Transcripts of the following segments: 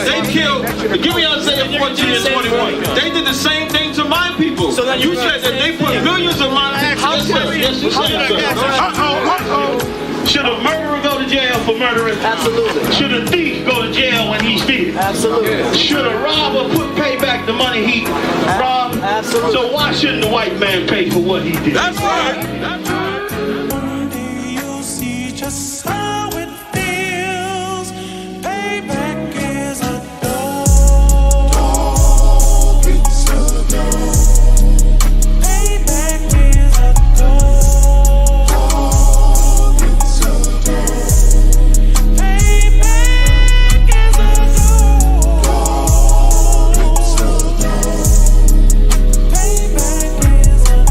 They killed, give me Isaiah 14 and 21. They did the same thing to my people. So you said that they put millions of my people. Yes, you said, Should a murderer go to jail for murdering? Absolutely. Should a thief go to jail when he steals? Absolutely. Should a robber pay back the money he robbed? Absolutely. So why shouldn't the white man pay for what he did? That's right. That's right. You see just how it feels. Payback is a dog. It's a dog. Payback is a dog. It's a dog. Payback is a dog. It's a dog. Payback is a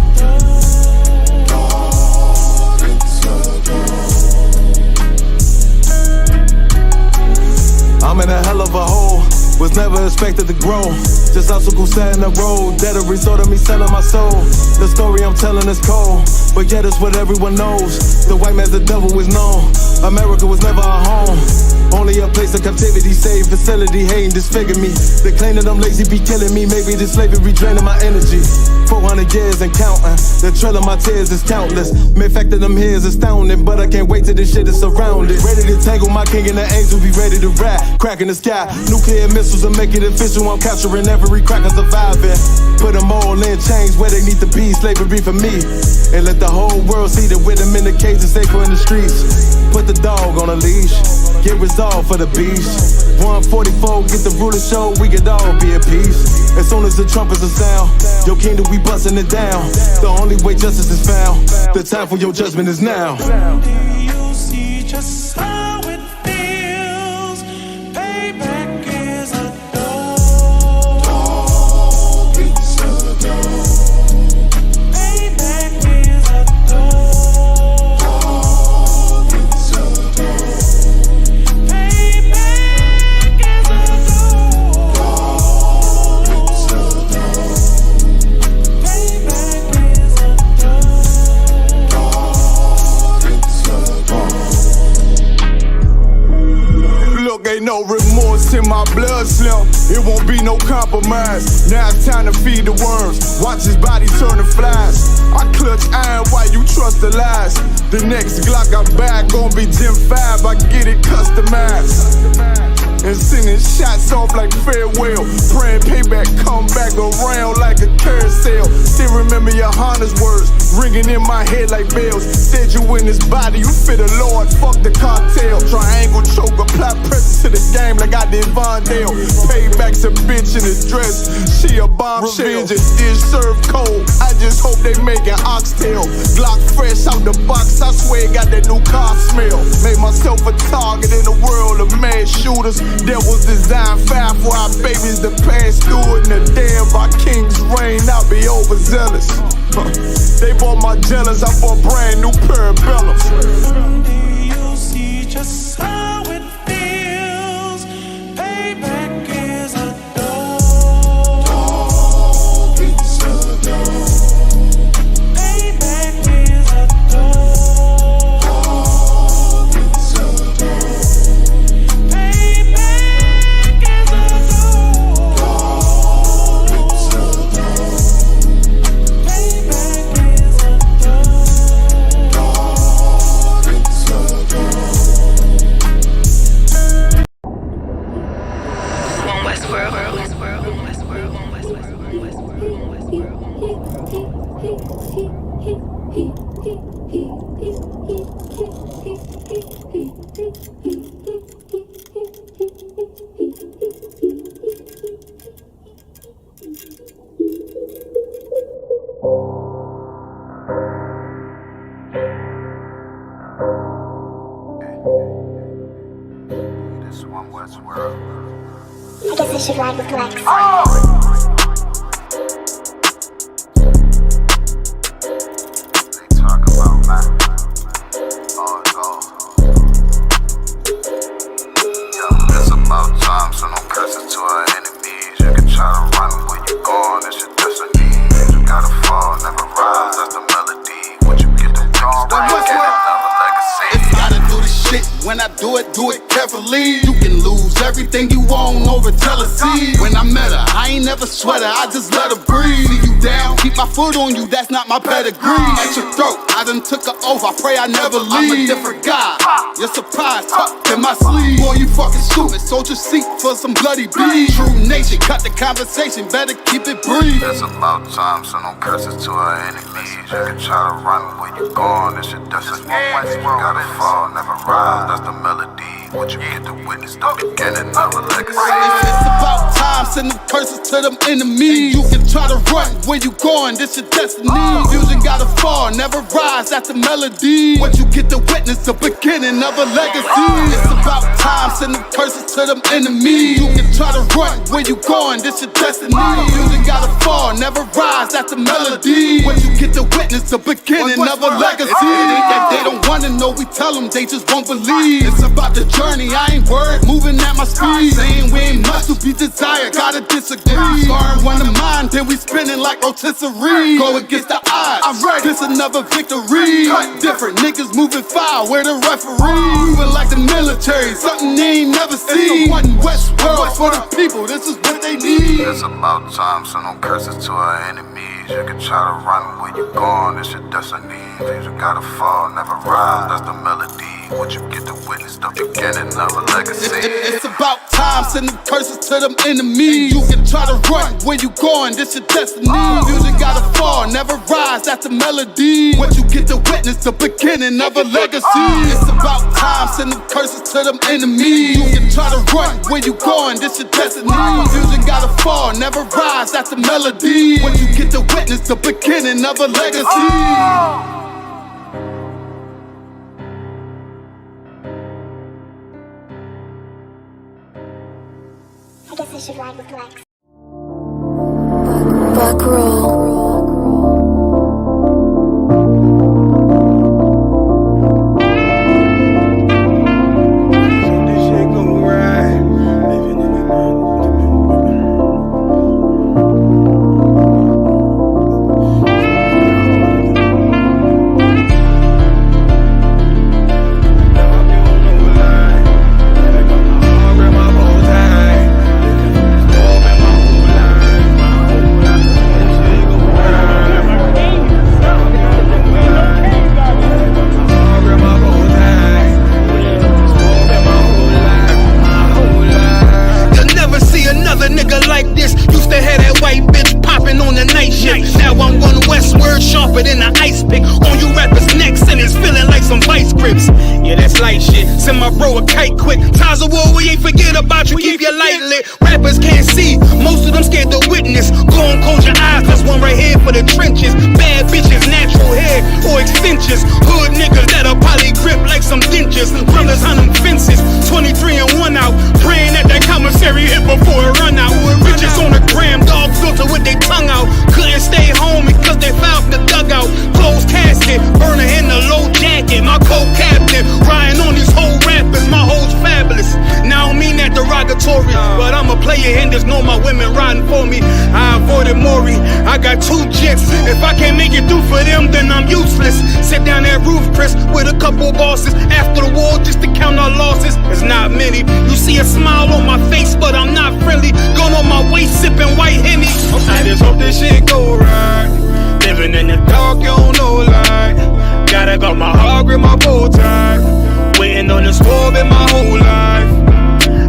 I'm in a hell of a hole, was never expected to grow. Just obstacles set in the road, that a result of me selling my soul. The story I'm telling is cold, but yet it's what everyone knows. The white man's the devil is known. America was never our home, only a place of captivity, safe facility, hating, disfigure me. They claim that I'm lazy, be killing me. Maybe this slavery draining my energy. 400 years and counting, the trail of my tears is countless. Main fact that I'm here is astounding, but I can't wait till this shit is surrounded. Ready to tangle my king and the angels, be ready to rap. Cracking the sky, nuclear missiles will make it official. I'm capturing every crack and surviving. Put them all in chains where they need to be, slavery for me. And let the whole world see that with them in the cage and safer in the streets. Put the dog on a leash, get resolved for the beast. 144, get the ruler show, we could all be at peace. As soon as the trumpets are sound, your kingdom we busting it down. The only way justice is found, the time for your judgment is now. You see just how it feels. Payback is a dog. It's a dog. Payback is a dog. It's a dog. Payback is a dog. It's a dog. Payback is a Look, ain't no remorse in my blood, Slim. It won't be no compromise. Now it's time to feed the worms. Watch his body turn to flies. I clutch iron while you trust the lies. The next Glock I buy gon' be Gen 5. I get it customized. And sending shots off like farewell. Praying payback come back around like a carousel. Still remember YAHANNA's words ringing in my head like bells. Said you in this body, you fit a Lord, fuck the cartel. Triangle choke, apply pressure to the game like I did Vondale. Payback's a bitch in a dress, she a bombshell. Revenge is served cold, I just hope they make an oxtail. Glock fresh out the box, I swear it got that new car smell. Made myself a target in the world of mad shooters. Devils design fire for our babies to pass through. In the day of our king's reign, I'll be overzealous. They bought my jealous, I bought brand new parabellums. You see just how it feels. Payback is a dog. It's a dog. Payback is a dog. It's a dog. Payback is a dog. It's a dog. Payback is a dog. It's a dog. One Westworld. One Westworld. One Westworld. This one Westworld. I guess I should ride with Lex. They talk about man. Oh no. Yeah, it's about time, so no pressure to our enemies. You can try to run when you gone, it's your destiny. You gotta fall, never rise, that's the melody. What you get the wrong, right, get another legacy. If I gotta do the shit, when I do it, do it carefully. You can lose everything you own over jealousy. When I met her, I ain't never sweat her, I just let her breathe. See you down, keep my foot on you, that's not my pedigree. At your throat, I done took her oath, I pray I never leave. I'm a different guy, you're surprised, tucked in my sleeve. Boy, you fucking stupid, sold your seat for some bloody bees. True nation, cut the conversation, better keep it brief. It's about time, so no curses to our enemies. You can try to run where you going, it's your destiny. You gotta fall, never rise, that's the melody. What you get to witness, the beginning of a legacy. It's about time, send them curses to them enemies. You can try to run where you going, this your destiny. Fusion gotta fall, never rise, that's the melody. What you get to witness, the beginning of a legacy. It's about time, send them curses to them enemies. You can try to run where you going, this your destiny. Fusion gotta fall, never rise, that's the melody. What you get to witness, the beginning of a legacy. It ain't that they don't wanna know, we tell them, they just won't believe. It's about the journey, I ain't worried, moving at my speed. Saying we ain't much to be desired, gotta disagree. Scarring one of mine, then we spinning like rotisserie. Go against the odds, I'm ready, this another victory. Cut different, niggas moving foul, where the referee. Moving like the military, something they ain't never seen. One West world for the people, this is what they need. It's about time, so no curses to our enemies. You can try to run where you going, it's your destiny. You gotta fall, never rise, that's the melody. What you get to witness, the beginning of a legacy. It's about time, send them curses to them enemies. You can try to run where you going, this your destiny. Music gotta fall, never rise, that's the melody. What you get to witness, the beginning of a legacy. It's about time, send them curses to them enemies. You can try to run where you going, this your destiny. Music gotta fall, never rise, that's the melody. What you get to witness, the beginning of a legacy. I guess I should ride with Lex. Back row. Than an ice pick on you rappers' necks, and it's feeling like some vice grips. Yeah, that's light shit. Send my bro a kite quick. Ties of war, we ain't forget about you. Keep your light lit. Rappers can't see, most of them scared to witness. Go on, close your eyes. There's one right here for the trenches. Bad bitches, natural hair or extensions. Hood niggas that'll poly grip like some dentures. Brothers on them fences. 23 and 1 out. Praying that commissary hit before it run out. Bitches on the gram, dog filter with their tongue out. Couldn't stay home because they found the dugout. Closed casket, burner in the low jacket. My co-captain, riding on these whole rappers. My hoes fabulous. Now I don't mean that derogatory, but I'm a player and there's no my women riding for me. I avoided Maury, I got 2 jets. If I can't make it through for them, then I'm useless. Sit down that roof, Chris, with a couple bosses. After the war, just to count our losses. It's not many. You see a smile on my face, but I'm not friendly. Going on my waist, sipping white Henny. I just hope this shit go right. Living in the dark, you don't know light. Gotta got my heart with my bow tie. Waiting on this war in my whole life.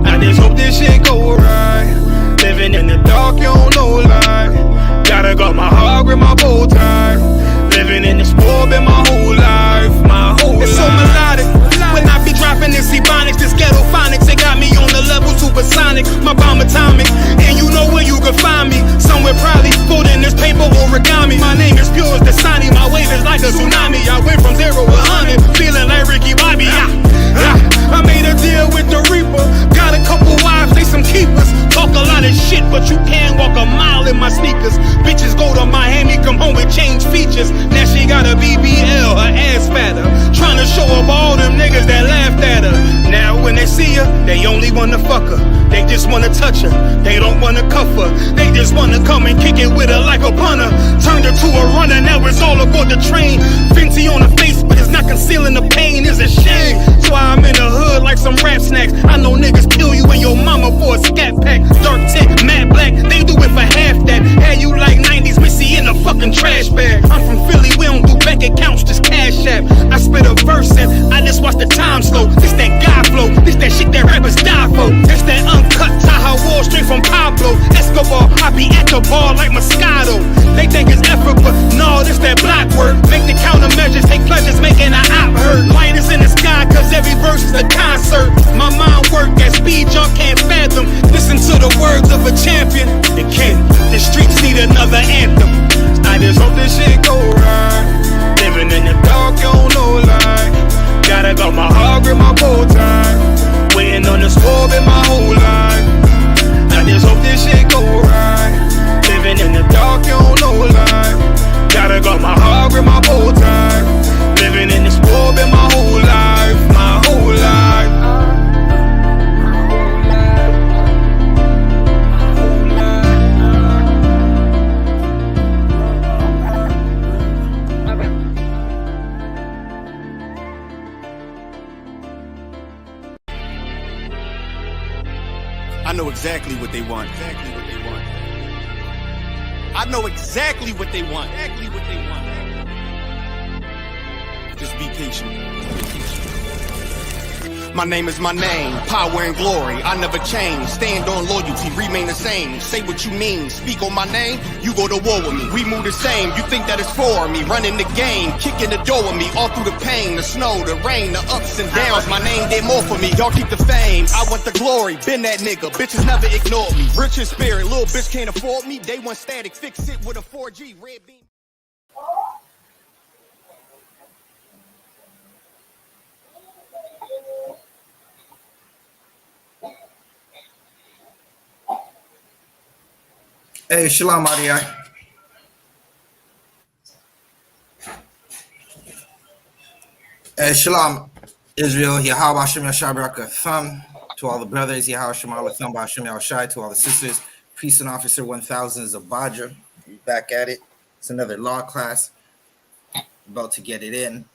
I just hope this shit go right. Living in the dark, you don't know light. Gotta got my heart with my bow tie. Living in this war in my whole life. It's so melodic. When I be dropping this ebonics, this ghetto phonics, it got me on the level supersonic. My bomb atomic, and you know where you can find me. Somewhere probably folding this paper origami. My name is pure as the Dasani, my wave is like a tsunami. I went from 0 to 100, feeling like Ricky Bobby. I made a deal with the Reaper. Got a couple wives, they some keepers. Talk a lot of shit, but you can't walk a mile in my sneakers. Bitches go to Miami, come home with change features. Now she got a BBL, her ass fatter. Trying to show up all them niggas that laughed at her. Now when they see her, they only wanna fuck her. They just wanna touch her, they don't wanna cuff her. They just wanna come and kick it with her like a punter. Turned her to a runner, now it's all aboard the train. Fenty on her face, but it's not concealing the pain, it's a shame. That's why I'm in the hood like some rap snacks. I know niggas kill you and your mama for a scat pack. Dark tech, matte black, they do it for half that. Had you like 90s Missy in a fucking trash bag. I'm from Philly, we don't do bank accounts, just cash app. I spit a verse and I just watch the time slow. This that guy flow, this that shit that rappers die for. This that uncut Tahoe Wall straight from Pablo Escobar. I be at the bar like Moscato. They think it's effort, but no, this that block work. Make the countermeasures, take pleasures, making an op hurt. Light is in the sky, cause every verse is a concert. My mind work at speed jump, can't fathom. Listen to the words of a champion. The king, the streets need another anthem. I just hope this shit go right. Living in the dark, you don't know lie. Gotta got my heart, grip my bow tie. Waiting on the swerve in my whole life. I just hope this shit go right. Living in the dark, you don't know lie. Gotta got my heart, grip my bow tie. Living in this world in my whole life, my whole life. I know exactly what they want. I know exactly what they want. Just be patient. My name is my name, power and glory, I never change. Stand on loyalty, remain the same. Say what you mean, speak on my name, you go to war with me. We move the same, you think that it's for me. Running the game, kicking the door with me. All through the pain, the snow, the rain, the ups and downs. My name did more for me, y'all keep the fame. I want the glory, been that nigga, bitches never ignored me. Rich in spirit, little bitch can't afford me. They want static, fix it with a 4G, red beam. Hey, Shalom, Adiyah. Hey, Shalom, Israel. Yahweh Hashem Yashar Baraka Thumb. To all the brothers, Yahweh Hashem Thumb Hashem Yashai. To all the sisters, Priest and Officer 1000 is a Badra. Back at it. It's another law class. About to get it in.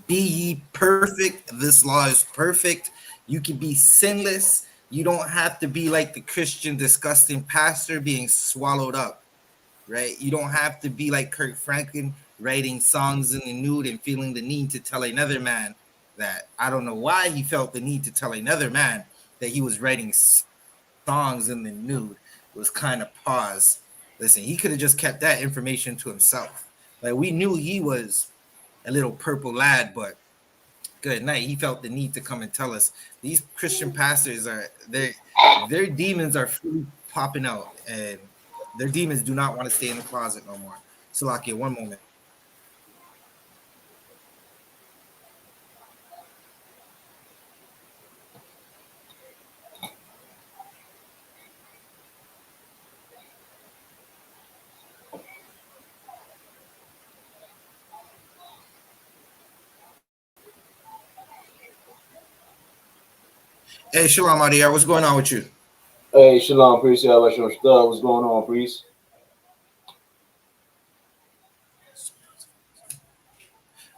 Be ye perfect. This law is perfect. You can be sinless. You don't have to be like the Christian disgusting pastor being swallowed up, right? You don't have to be like Kirk Franklin writing songs in the nude and feeling the need to tell another man that, I don't know why he felt the need to tell another man that he was writing songs in the nude. It was kind of pause. Listen, he could have just kept that information to himself. Like, we knew he was a little purple lad, but good night. He felt the need to come and tell us. These Christian pastors are their demons are fully popping out, and their demons do not want to stay in the closet no more. Salakia, one moment. Hey, Shalom, Adiyah. What's going on with you? Hey, Shalom, priest. What's going on, priest?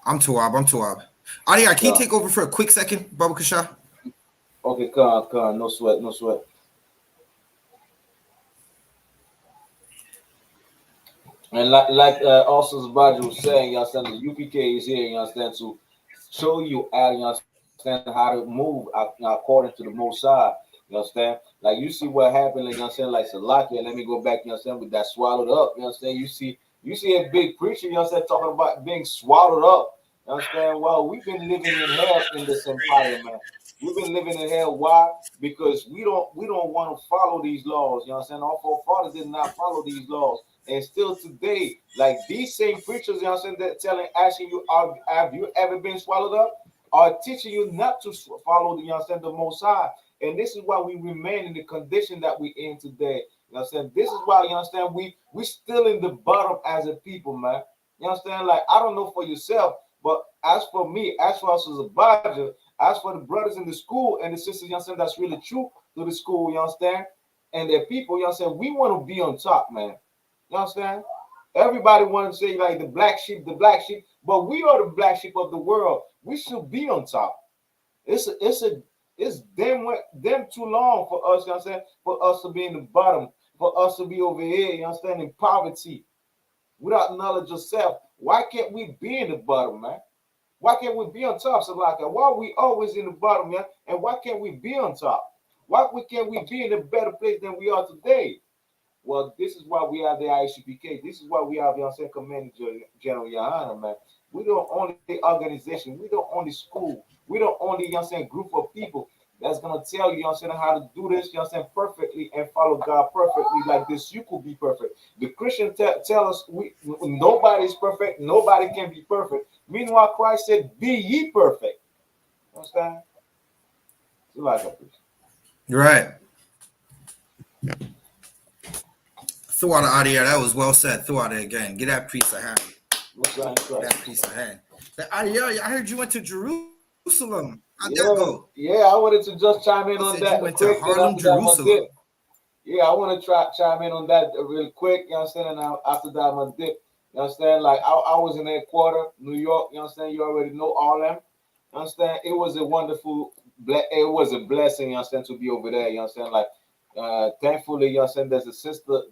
I'm Tuab. Adiyah, can you take over for a quick second, Baba Kasha? Okay, come. No sweat. And like also Zabadi was saying, you understand, the UPK is here, you understand, to show you how, you understand, how to move according to the Most High, you understand? Like, you see what happened, like, you understand, like Salakia, let me go back, you understand, with that swallowed up, you understand? You see a big preacher, you understand, talking about being swallowed up, you understand? Well, we've been living in hell in this empire, man. We've been living in hell. Why? Because we don't want to follow these laws, you understand? Our forefathers did not follow these laws. And still today, like these same preachers, you know what I'm saying, asking you, have you ever been swallowed up? Are teaching you not to follow the, you understand, the Most High. And this is why we remain in the condition that we in today. You know what I'm saying? This is why, you understand, we still in the bottom as a people, man. You understand? Like, I don't know for yourself, but as for me, as for us as a body, as for the brothers in the school and the sisters, you understand, that's really true to the school, you understand, and their people, you understand, we want to be on top, man. You understand? Everybody wants to say like the black sheep, but we are the black sheep of the world. We should be on top. It's them too long for us, you know what I'm saying? For us to be in the bottom, for us to be over here, you understand, in poverty, without knowledge of self. Why can't we be in the bottom, man? Why can't we be on top? So like, why are we always in the bottom, man? And why can't we be on top? Why can't we be in a better place than we are today? Well, this is why we have the I.S.U.P.K. This is why we have, you know what I'm saying, Commanding General YAHANNA, man. We don't only organization, we don't only school, we don't only, you know what I'm saying, group of people that's gonna tell you, you know what I'm saying, how to do this, you know what I'm saying, perfectly and follow God perfectly like this. You could be perfect. The Christian tell us nobody's perfect, nobody can be perfect. Meanwhile, Christ said, "Be ye perfect." Understand? So like a Right. Throughout the audio, that was well said. Throughout it again. Get that priest a hand. Get that priest a hand. The audio, I heard you went to Jerusalem. How'd that go? Yeah, I wanted to just chime in on that. You went to Harlem, Jerusalem. Yeah, I want to chime in on that real quick. You understand? And after that, I'm gonna dip. You understand? Like I was in that quarter, New York. You understand? You already know all them. You understand? It was a wonderful, it was a blessing. You understand, to be over there. You understand? Like, thankfully, you understand. There's a sister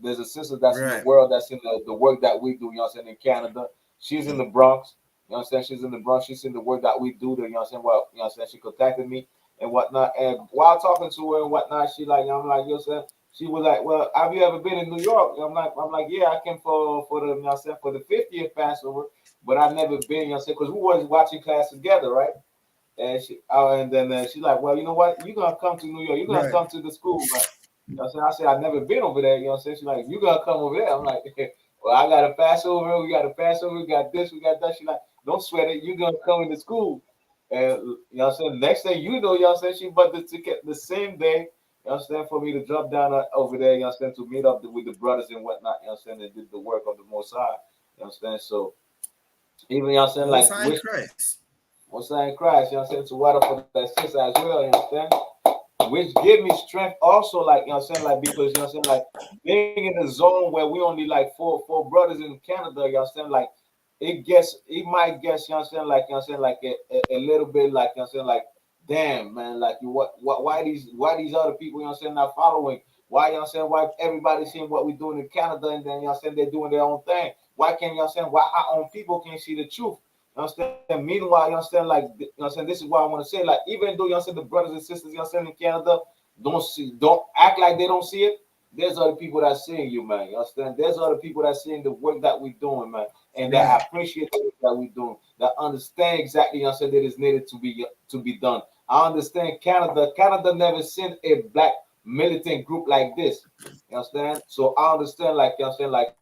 that's in the world that's in the work that we do. You understand? In Canada, she's in the Bronx. You understand? She's in the Bronx. She's in the work that we do. You understand? Well, you understand? She contacted me and whatnot. And while talking to her and whatnot, I'm like, you know, she was like, "Well, have you ever been in New York?" I'm like, "Yeah, I came for the, you know, for the 50th Passover, but I've never been." You know, because we was watching class together, right? And then she's like, "Well, you know what? You're gonna come to New York. You're gonna come to the school." But, you know, I said, "I've never been over there." You know, she's like, "You gonna come over there?" I'm like, "Well, I got a Passover. We got a Passover. We got this. We got that." She's like, "Don't sweat it. You're gonna come into school." And you know, next thing you know, you know, she bought the ticket the same day. You understand, for me to drop down over there, you understand, to meet up with the brothers and whatnot, you understand, and did the work of the Most High, you understand. So even, you understand, like Most High in Christ, you understand, to water for that sister as well, you understand, which gave me strength also, like, you know, like, because, you know, like, being in the zone where we only like four brothers in Canada, you understand, like, it might guess, you understand, like, you understand, like a little bit, like, you understand, like, damn, man, like, why these other people, you know what I'm saying, not following? Why, you know what I'm saying, why everybody seeing what we're doing in Canada, and then, you know what I'm saying, they're doing their own thing? Why can't, you know what I'm saying, why our own people can't see the truth? You understand? Meanwhile, you understand, like, you know what I'm saying, this is what I want to say, like, even though, you understand, the brothers and sisters, you understand, in Canada don't act like they don't see it. There's other people that seeing you, man. You understand? There's other people that seeing the work that we're doing, man, and that appreciate the work that we're doing, that understand exactly, you know what I'm saying, that is needed to be done. I understand Canada never sent a black militant group like this. You understand? So I understand, like, you understand, like,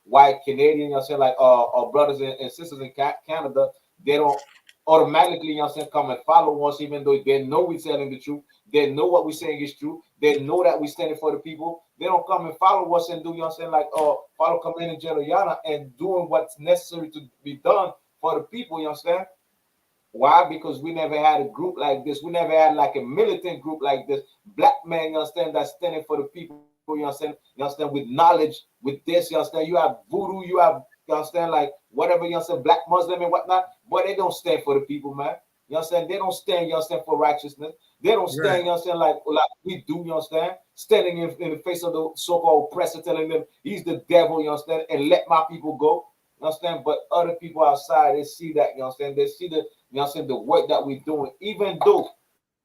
white Canadian, you know what I'm saying, like, our brothers and sisters in Canada, they don't automatically, you know what I'm saying, come and follow us, even though they know we're telling the truth. They know what we're saying is true. They know that we're standing for the people. They don't come and follow us and do, you know what I'm saying, like, follow Commanding General YAHANNA and doing what's necessary to be done for the people, you understand? Why? Because we never had a group like this. We never had like a militant group like this. Black man, you understand, that's standing for the people, you understand, with knowledge, with this, you understand. You have voodoo, you have, you understand, like, whatever, you understand, black Muslim and whatnot, but they don't stand for the people, man. You understand? They don't stand, you understand, for righteousness. They don't stand, you understand, like we do, you understand, standing in the face of the so-called oppressor, telling them he's the devil, you understand, and let my people go. You understand? But other people outside, they see that, you understand, they see the, you understand, the work that we're doing, even though,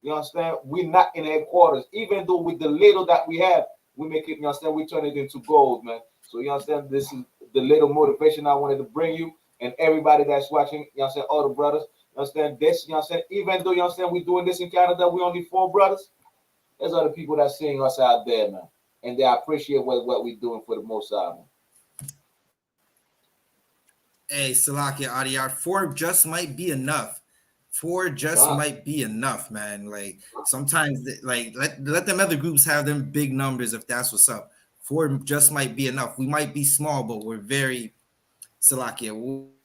you understand, we're not in headquarters, even though with the little that we have, we make it, you understand, we turn it into gold, man. So, you understand, this is the little motivation I wanted to bring you and everybody that's watching, you understand, all the brothers, you understand, this, you understand, even though, you understand, we're doing this in Canada, we only 4 brothers, there's other people that's seeing us out there, man, and they appreciate what we're doing for the Most High, man. Hey, Salakia Adiyar, 4 just might be enough. 4 just might be enough, man. Like, sometimes, like, let them other groups have them big numbers if that's what's up. 4 just might be enough. We might be small, but we're very, Salakia,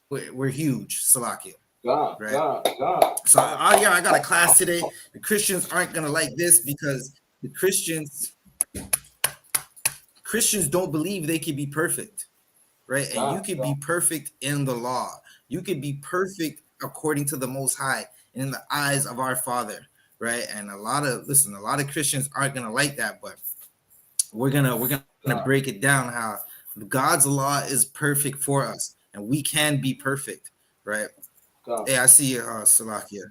we're huge, Salakia. Right? So, Adiyar, I got a class today. The Christians aren't going to like this because the Christians don't believe they can be perfect. Right? And you can be perfect in the law. You can be perfect according to the Most High and in the eyes of our Father, right? And a lot of Christians aren't gonna like that, but we're gonna break it down how God's law is perfect for us, and we can be perfect, right? Hey, I see you, Salakia.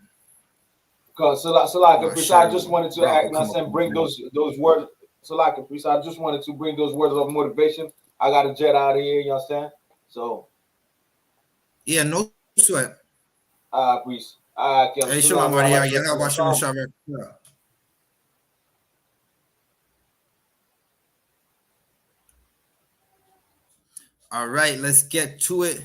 Because Salaka Priest, I just wanted to act, bring those words. Salaka Priest, I just wanted to bring those words of motivation. I got a jet out of here, you understand? So yeah, no sweat. Priest. Hey, Shalom, Maria. Yahweh Shem Shabbat. All right, let's get to it.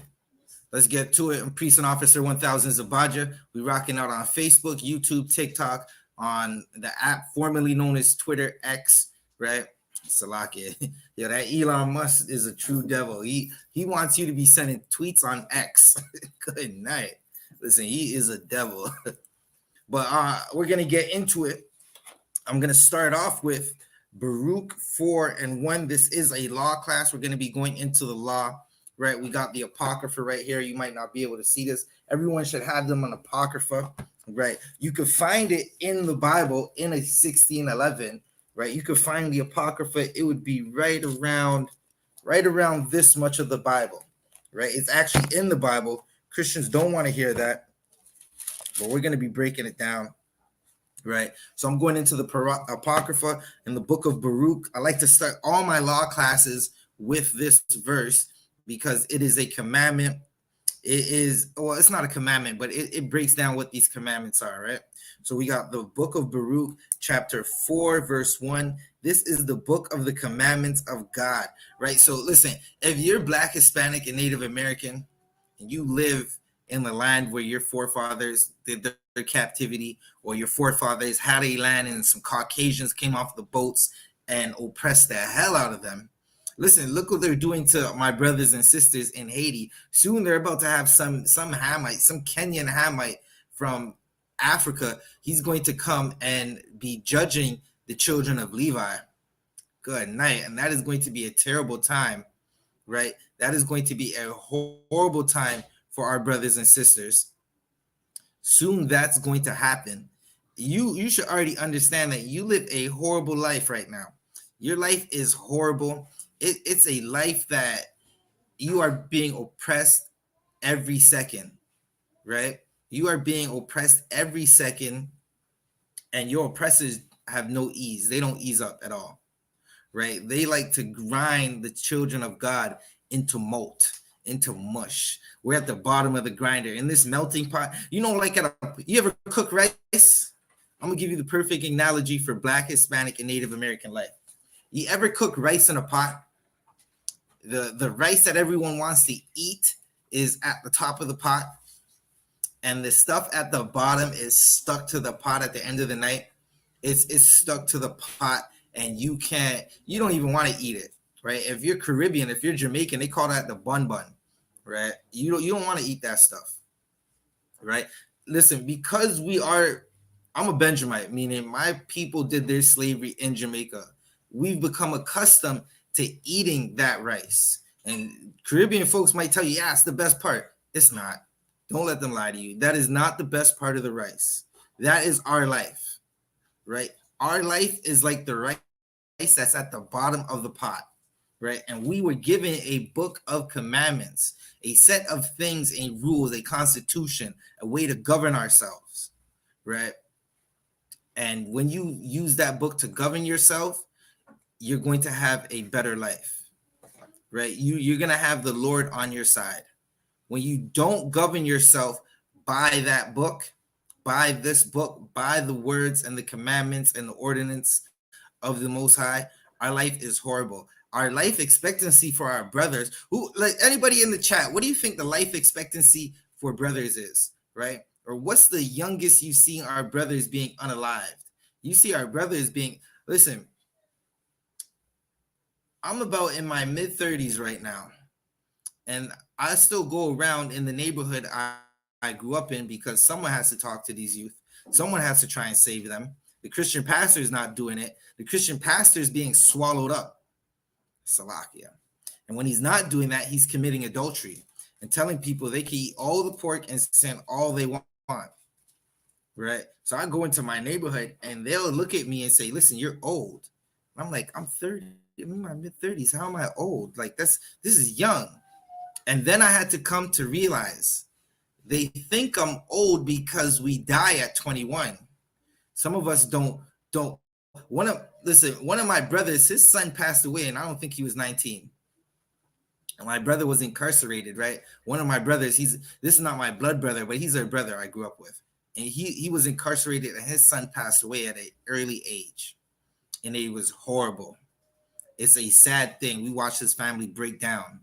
I'm Priest and Officer 1000 Zabaja. We rocking out on Facebook, YouTube, TikTok, on the app formerly known as Twitter X, right? Salakia. Yeah, that Elon Musk is a true devil. He wants you to be sending tweets on X. Good night. Listen, he is a devil. But we're gonna get into it. I'm gonna start off with Baruch 4:1. This is a law class. We're gonna be going into the law. Right, we got the Apocrypha right here. You might not be able to see this. Everyone should have them on Apocrypha, right? You could find it in the Bible in a 1611, right? You could find the Apocrypha. It would be right around this much of the Bible, right? It's actually in the Bible. Christians don't want to hear that, but we're going to be breaking it down, right? So I'm going into the Apocrypha in the book of Baruch. I like to start all my law classes with this verse, because it is a commandment. It's not a commandment, but it breaks down what these commandments are, right? So we got the book of Baruch, chapter 4, verse 1. This is the book of the commandments of God, right? So listen, if you're Black, Hispanic, and Native American, and you live in the land where your forefathers did their captivity, or your forefathers had a land and some Caucasians came off the boats and oppressed the hell out of them, listen, look what they're doing to my brothers and sisters in Haiti. Soon they're about to have some Hamite, some Kenyan Hamite from Africa. He's going to come and be judging the children of Levi. Good night. And that is going to be a terrible time, right? That is going to be a horrible time for our brothers and sisters. Soon that's going to happen. You should already understand that you live a horrible life right now. Your life is horrible. It's a life that you are being oppressed every second, right? You are being oppressed every second, and your oppressors have no ease. They don't ease up at all, right? They like to grind the children of God into mold, into mush. We're at the bottom of the grinder in this melting pot. You know, like you ever cook rice? I'm gonna give you the perfect analogy for Black, Hispanic, and Native American life. You ever cook rice in a pot? The rice that everyone wants to eat is at the top of the pot, and the stuff at the bottom is stuck to the pot at the end of the night. It's stuck to the pot, and you don't even want to eat it, right? If you're Caribbean, if you're Jamaican, they call that the bun, right? You don't want to eat that stuff, right? Listen, because I'm a Benjamite, meaning my people did their slavery in Jamaica. We've become accustomed to eating that rice. And Caribbean folks might tell you, yeah, it's the best part. It's not. Don't let them lie to you. That is not the best part of the rice. That is our life, right? Our life is like the rice that's at the bottom of the pot, right? And we were given a book of commandments, a set of things and rules, a constitution, a way to govern ourselves, right? And when you use that book to govern yourself, you're going to have a better life, right? You're going to have the Lord on your side. When you don't govern yourself by that book, by this book, by the words and the commandments and the ordinance of the Most High, our life is horrible. Our life expectancy for our brothers, who, like anybody in the chat, what do you think the life expectancy for brothers is, right? Or what's the youngest you've seen our brothers being unalived? You see our brothers being, listen, I'm about in my mid-30s right now, and I still go around in the neighborhood I grew up in because someone has to talk to these youth. Someone has to try and save them. The Christian pastor is not doing it. The Christian pastor is being swallowed up. Salakia. And when he's not doing that, he's committing adultery and telling people they can eat all the pork and sin all they want. right? So I go into my neighborhood and they'll look at me and say, listen, you're old. I'm like, I'm 30, I'm in my mid-30s. How am I old? Like, this is young. And then I had to come to realize they think I'm old because we die at 21. Some of us don't. One of my brothers, his son passed away, and I don't think he was 19. And my brother was incarcerated, right? One of my brothers, this is not my blood brother, but he's a brother I grew up with. And he was incarcerated, and his son passed away at an early age. And it was horrible. It's a sad thing. We watched his family break down,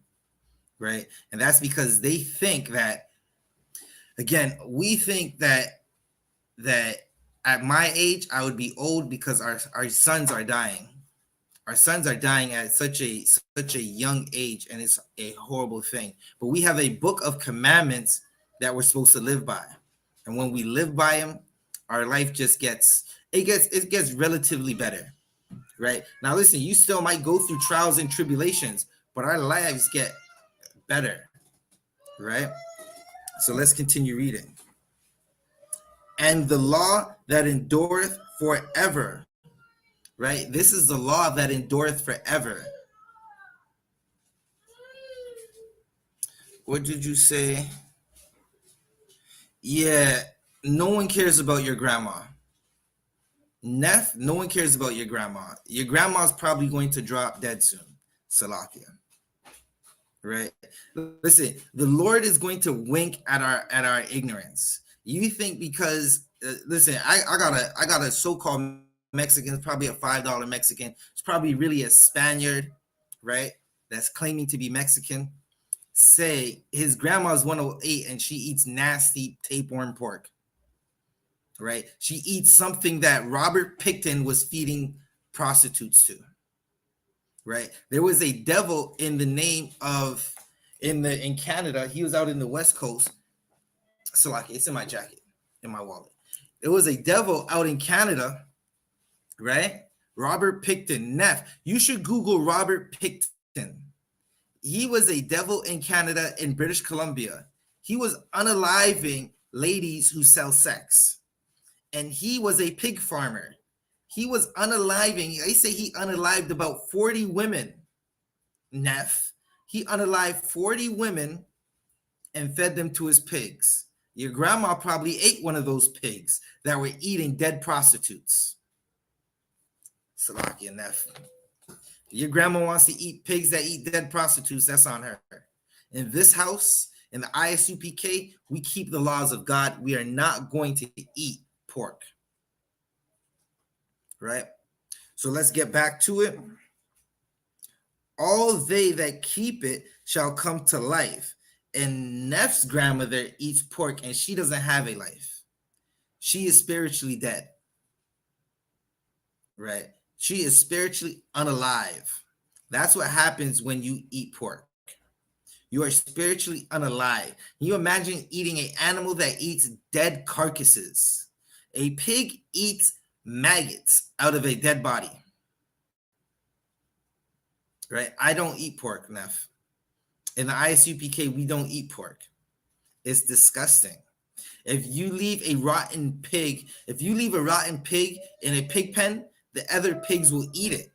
right? And that's because they think that, again, we think that at my age, I would be old because our sons are dying. Our sons are dying at such a young age, and it's a horrible thing. But we have a book of commandments that we're supposed to live by. And when we live by them, our life just gets relatively better, right? Now, listen, you still might go through trials and tribulations, but our lives get better, right? So let's continue reading. And the law that endureth forever, right? This is the law that endureth forever. What did you say? Yeah, no one cares about your grandma. Neff, no one cares about your grandma. Your grandma's probably going to drop dead soon. Salakia. Right? Listen, the Lord is going to wink at our ignorance. You think because listen, I got a so-called Mexican, probably a $5 Mexican. It's probably really a Spaniard, right? That's claiming to be Mexican. Say his grandma's 108 and she eats nasty tapeworm pork. Right? She eats something that Robert Picton was feeding prostitutes to. Right? There was a devil in the name of in Canada. He was out in the West Coast. Salaki, it's in my jacket, in my wallet. There was a devil out in Canada, right? Robert Picton. Neff, you should Google Robert Picton. He was a devil in Canada, in British Columbia. He was unaliving ladies who sell sex. And he was a pig farmer. He was unaliving. They say he unalived about 40 women. Neff. He unalived 40 women and fed them to his pigs. Your grandma probably ate one of those pigs that were eating dead prostitutes. Salakia, Neff. Your grandma wants to eat pigs that eat dead prostitutes. That's on her. In this house, in the I.S.U.P.K, we keep the laws of God. We are not going to eat pork. Right? So let's get back to it. All they that keep it shall come to life. And Neff's grandmother eats pork and she doesn't have a life. She is spiritually dead. Right? She is spiritually unalive. That's what happens when you eat pork. You are spiritually unalive. Can you imagine eating an animal that eats dead carcasses? A pig eats maggots out of a dead body. Right? I don't eat pork, Neff. In the I.S.U.P.K, we don't eat pork. It's disgusting. If you leave a rotten pig in a pig pen, the other pigs will eat it.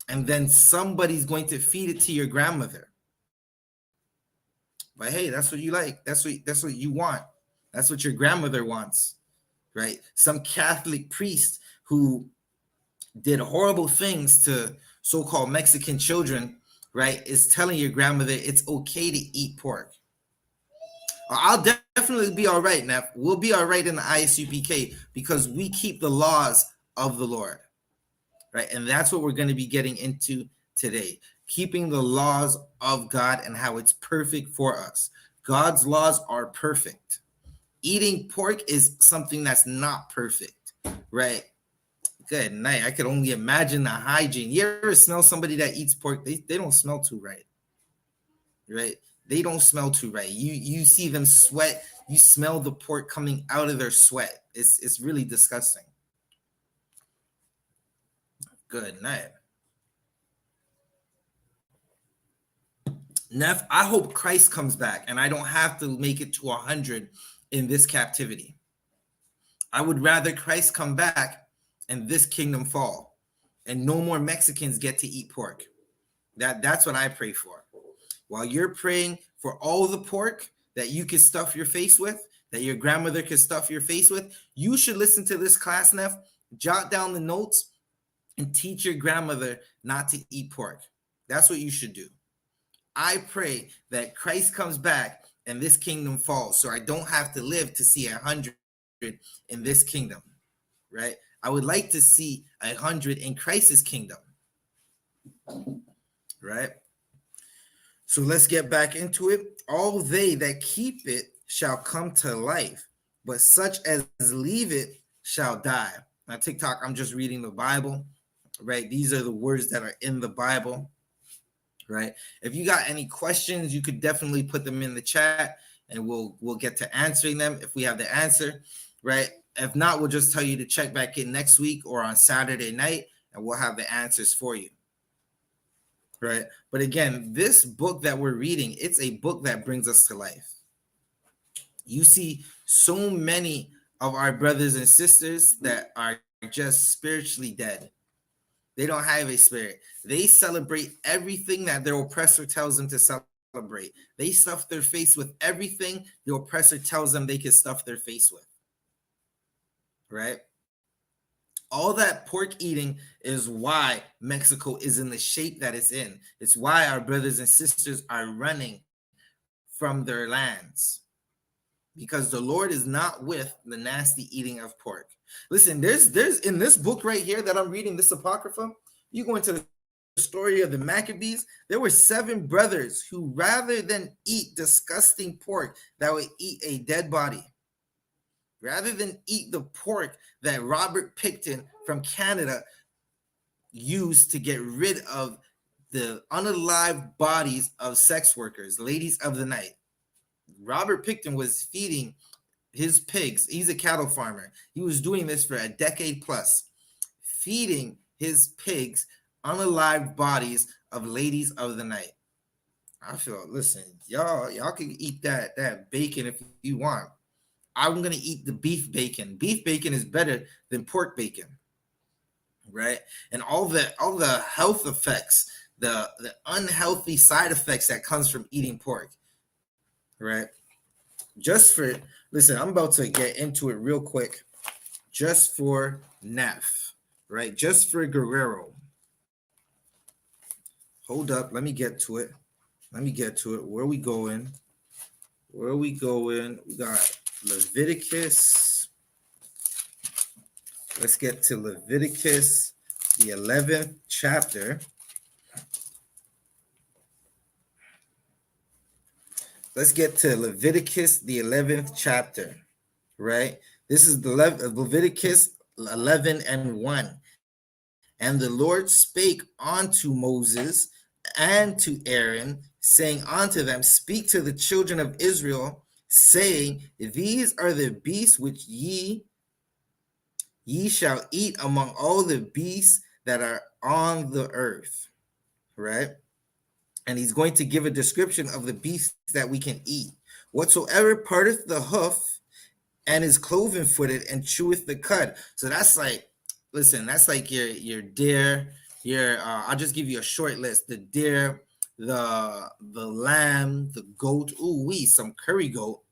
And then somebody's going to feed it to your grandmother. But hey, that's what you like. That's what you want. That's what your grandmother wants. Right? Some Catholic priest who did horrible things to so-called Mexican children, right, is telling your grandmother it's okay to eat pork. I'll definitely be all right, Neff. We'll be all right in the I.S.U.P.K because we keep the laws of the Lord, right? And that's what we're going to be getting into today, keeping the laws of God and how it's perfect for us. God's laws are perfect. Eating pork is something that's not perfect, right? Good night. I could only imagine the hygiene. You ever smell somebody that eats pork? They don't smell too right. Right? They don't smell too right. You see them sweat. You smell the pork coming out of their sweat. It's really disgusting. Good night. Neff, I hope Christ comes back and I don't have to make it to 100 in this captivity. I would rather Christ come back and this kingdom fall, and no more Mexicans get to eat pork. That's what I pray for. While you're praying for all the pork that you can stuff your face with, that your grandmother could stuff your face with, you should listen to this class, Neff, jot down the notes, and teach your grandmother not to eat pork. That's what you should do. I pray that Christ comes back and this kingdom falls, so I don't have to live to see 100 in this kingdom, right? I would like to see 100 in Christ's kingdom, right? So let's get back into it. All they that keep it shall come to life, but such as leave it shall die. Now, TikTok, I'm just reading the Bible, right? These are the words that are in the Bible, right? If you got any questions, you could definitely put them in the chat, and we'll get to answering them if we have the answer, right? If not, we'll just tell you to check back in next week or on Saturday night, and we'll have the answers for you. Right. But again, this book that we're reading, it's a book that brings us to life. You see so many of our brothers and sisters that are just spiritually dead. They don't have a spirit. They celebrate everything that their oppressor tells them to celebrate. They stuff their face with everything the oppressor tells them they can stuff their face with. Right? All that pork eating is why Mexico is in the shape that it's in. It's why our brothers and sisters are running from their lands, because the Lord is not with the nasty eating of pork. Listen, there's in this book right here that I'm reading, this Apocrypha, you go into the story of the Maccabees, there were 7 brothers who, rather than eat disgusting pork that would eat a dead body, rather than eat the pork that Robert Picton from Canada used to get rid of the unalived bodies of sex workers, ladies of the night. Robert Picton was feeding his pigs. He's a cattle farmer. He was doing this for a decade plus, feeding his pigs unalived bodies of ladies of the night. I feel, listen, y'all can eat that bacon if you want. I'm going to eat the beef bacon. Beef bacon is better than pork bacon, right? And all the health effects, the unhealthy side effects that comes from eating pork, right? Listen, I'm about to get into it real quick. Just for Neff, right? Just for Guerrero. Hold up. Let me get to it. Where are we going? We got Leviticus. Let's get to Leviticus, the 11th chapter. Let's get to Leviticus, the 11th chapter, right? This is the Leviticus 11:1. And the Lord spake unto Moses and to Aaron, saying unto them, speak to the children of Israel, saying, these are the beasts which ye shall eat among all the beasts that are on the earth, right? And he's going to give a description of the beasts that we can eat. Whatsoever parteth the hoof and is cloven-footed and cheweth the cud. So that's like, listen, that's like your deer, I'll just give you a short list. The deer, the lamb, the goat, some curry goat,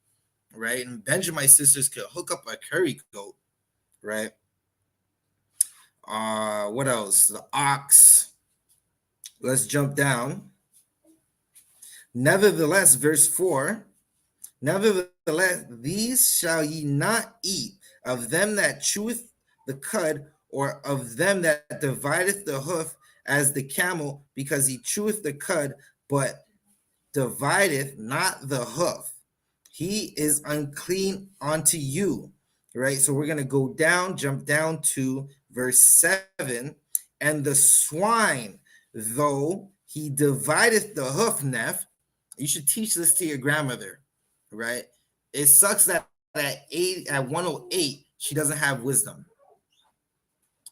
right? And Benjamin sisters could hook up a curry goat, right? What else? The ox. Let's jump down. Nevertheless, verse 4, nevertheless, these shall ye not eat of them that cheweth the cud, or of them that divideth the hoof as the camel, because he cheweth the cud, but divideth not the hoof. He is unclean unto you, right? So we're going to go down, jump down to verse 7. And the swine, though he divideth the hoof, Neff, you should teach this to your grandmother, right? It sucks that at 108, she doesn't have wisdom,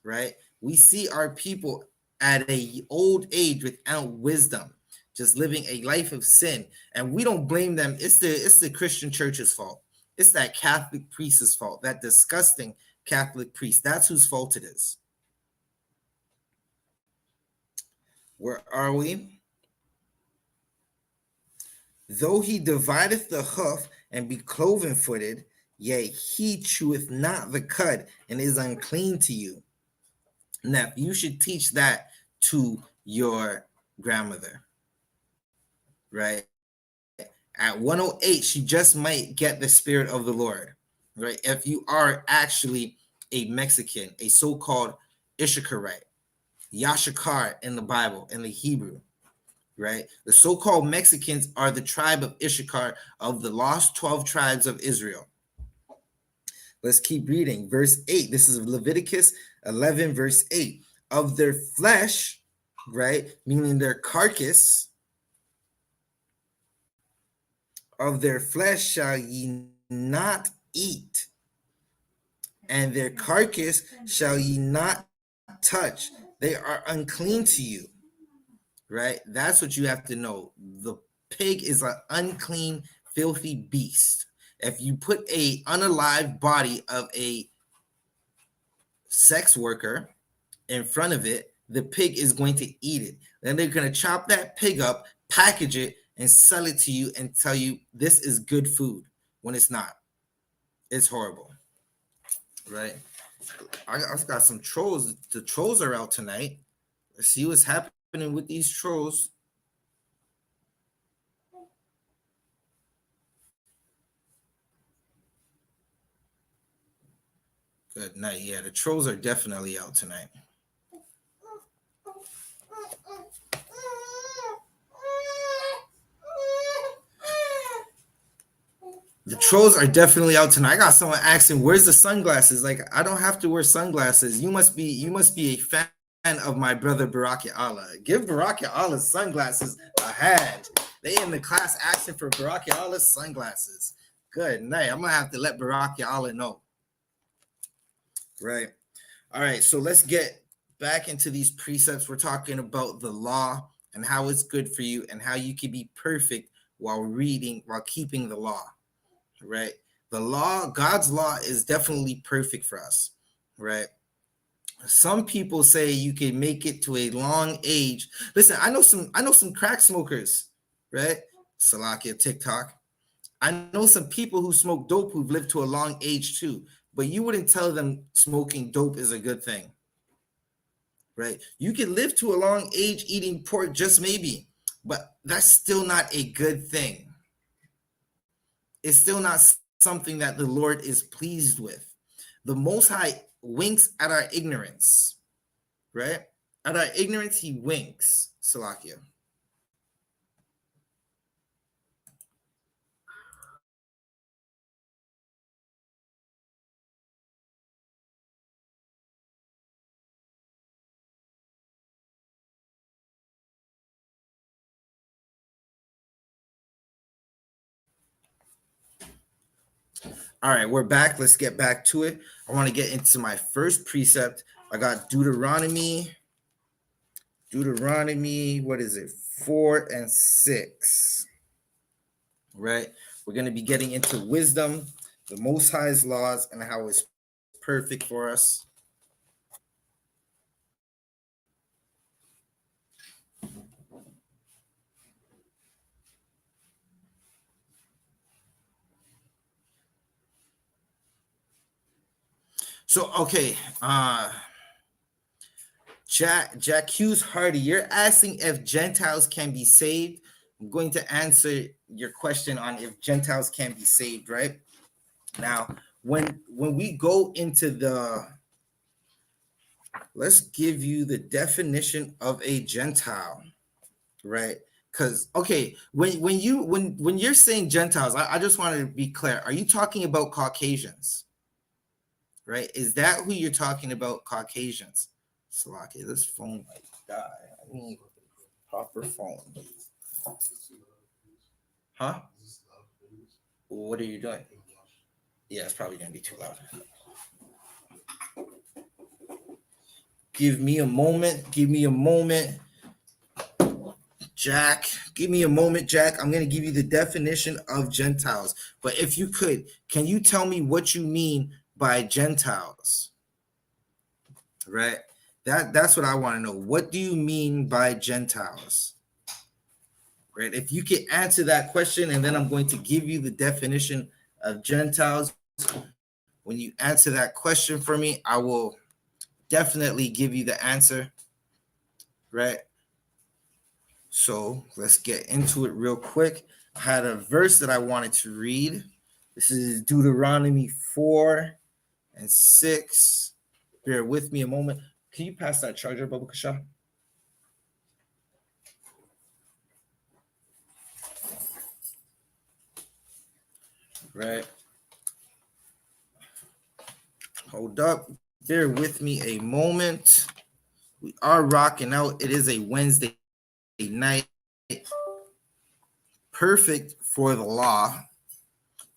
right? We see our people at a old age without wisdom, just living a life of sin, and we don't blame them. It's the Christian church's fault. It's that Catholic priest's fault, that disgusting Catholic priest. That's whose fault it is. Where are we? Though he divideth the hoof and be cloven-footed, yea, he cheweth not the cud and is unclean to you. Now, you should teach that to your grandmother, right? At 108, she just might get the spirit of the Lord, right? If you are actually a Mexican, a so-called Issacharite, Yashakar in the Bible, in the Hebrew, right? The so-called Mexicans are the tribe of Issachar of the lost 12 tribes of Israel. Let's keep reading. Verse 8. This is Leviticus 11, verse 8. Of their flesh, right? Meaning their carcass. Of their flesh shall ye not eat, and their carcass shall ye not touch. They are unclean to you. Right? That's what you have to know. The pig is an unclean, filthy beast. If you put a unalive body of a sex worker in front of it, the pig is going to eat it. Then they're going to chop that pig up, package it, and sell it to you and tell you this is good food when it's not. It's horrible. Right? I've got some trolls. The trolls are out tonight. Let's see what's happening with these trolls. Good night. Yeah, the trolls are definitely out tonight. The trolls are definitely out tonight. I got someone asking, "Where's the sunglasses?" Like, I don't have to wear sunglasses. You must be a fan of my brother Barak Allah. Give Barak Allah sunglasses a hand. They in the class asking for Barak Allah's sunglasses. Good night. I'm gonna have to let Barak Allah know. Right. All right. So let's get back into these precepts. We're talking about the law and how it's good for you and how you can be perfect while keeping the law. Right. The law, God's law is definitely perfect for us. Right. Some people say you can make it to a long age. Listen, I know some crack smokers, right? Salakia, TikTok. I know some people who smoke dope who've lived to a long age too, but you wouldn't tell them smoking dope is a good thing, right? You can live to a long age eating pork, just maybe, but that's still not a good thing. It's still not something that the Lord is pleased with. The Most High winks at our ignorance, right? At our ignorance, he winks, Salakia. All right, we're back. Let's get back to it. I want to get into my first precept. I got Deuteronomy, what is it? 4 and 6. Right? We're going to be getting into wisdom, the Most High's laws, and how it's perfect for us. So, okay, Jack Hughes Hardy, you're asking if Gentiles can be saved. I'm going to answer your question on if Gentiles can be saved, right? Now, when we go into let's give you the definition of a Gentile, right? Because, okay, when you're saying Gentiles, I just wanted to be clear. Are you talking about Caucasians? Right? Is that who you're talking about, Caucasians? Salaki, this phone might die. I need a proper phone. Huh? What are you doing? Yeah, it's probably going to be too loud. Give me a moment. Jack, give me a moment, Jack. I'm going to give you the definition of Gentiles. But if you could, can you tell me what you mean by Gentiles? Right? That's what I want to know. What do you mean by Gentiles? Right? If you could answer that question, and then I'm going to give you the definition of Gentiles. When you answer that question for me, I will definitely give you the answer. Right? So let's get into it real quick. I had a verse that I wanted to read. This is Deuteronomy 4 and 6. Bear with me a moment. Can you pass that charger, Baba Kasha? Right. Hold up. Bear with me a moment. We are rocking out. It is a Wednesday night. Perfect for the law.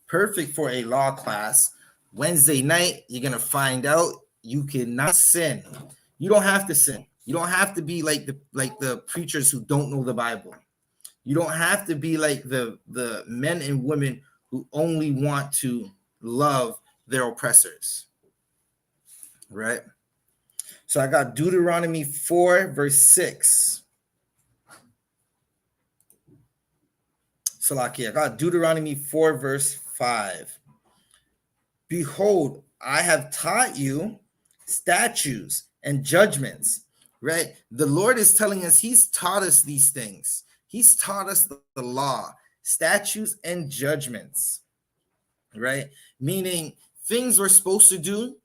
Perfect for a law class. Wednesday night, you're going to find out you cannot sin. You don't have to sin. You don't have to be like the preachers who don't know the Bible. You don't have to be like the men and women who only want to love their oppressors. Right? So I got Deuteronomy 4, verse 6. Salaki, I got Deuteronomy 4, verse 5. Behold, I have taught you statutes and judgments. Right? The Lord is telling us he's taught us these things. He's taught us the law, statutes, and judgments. Right? Meaning things we're supposed to do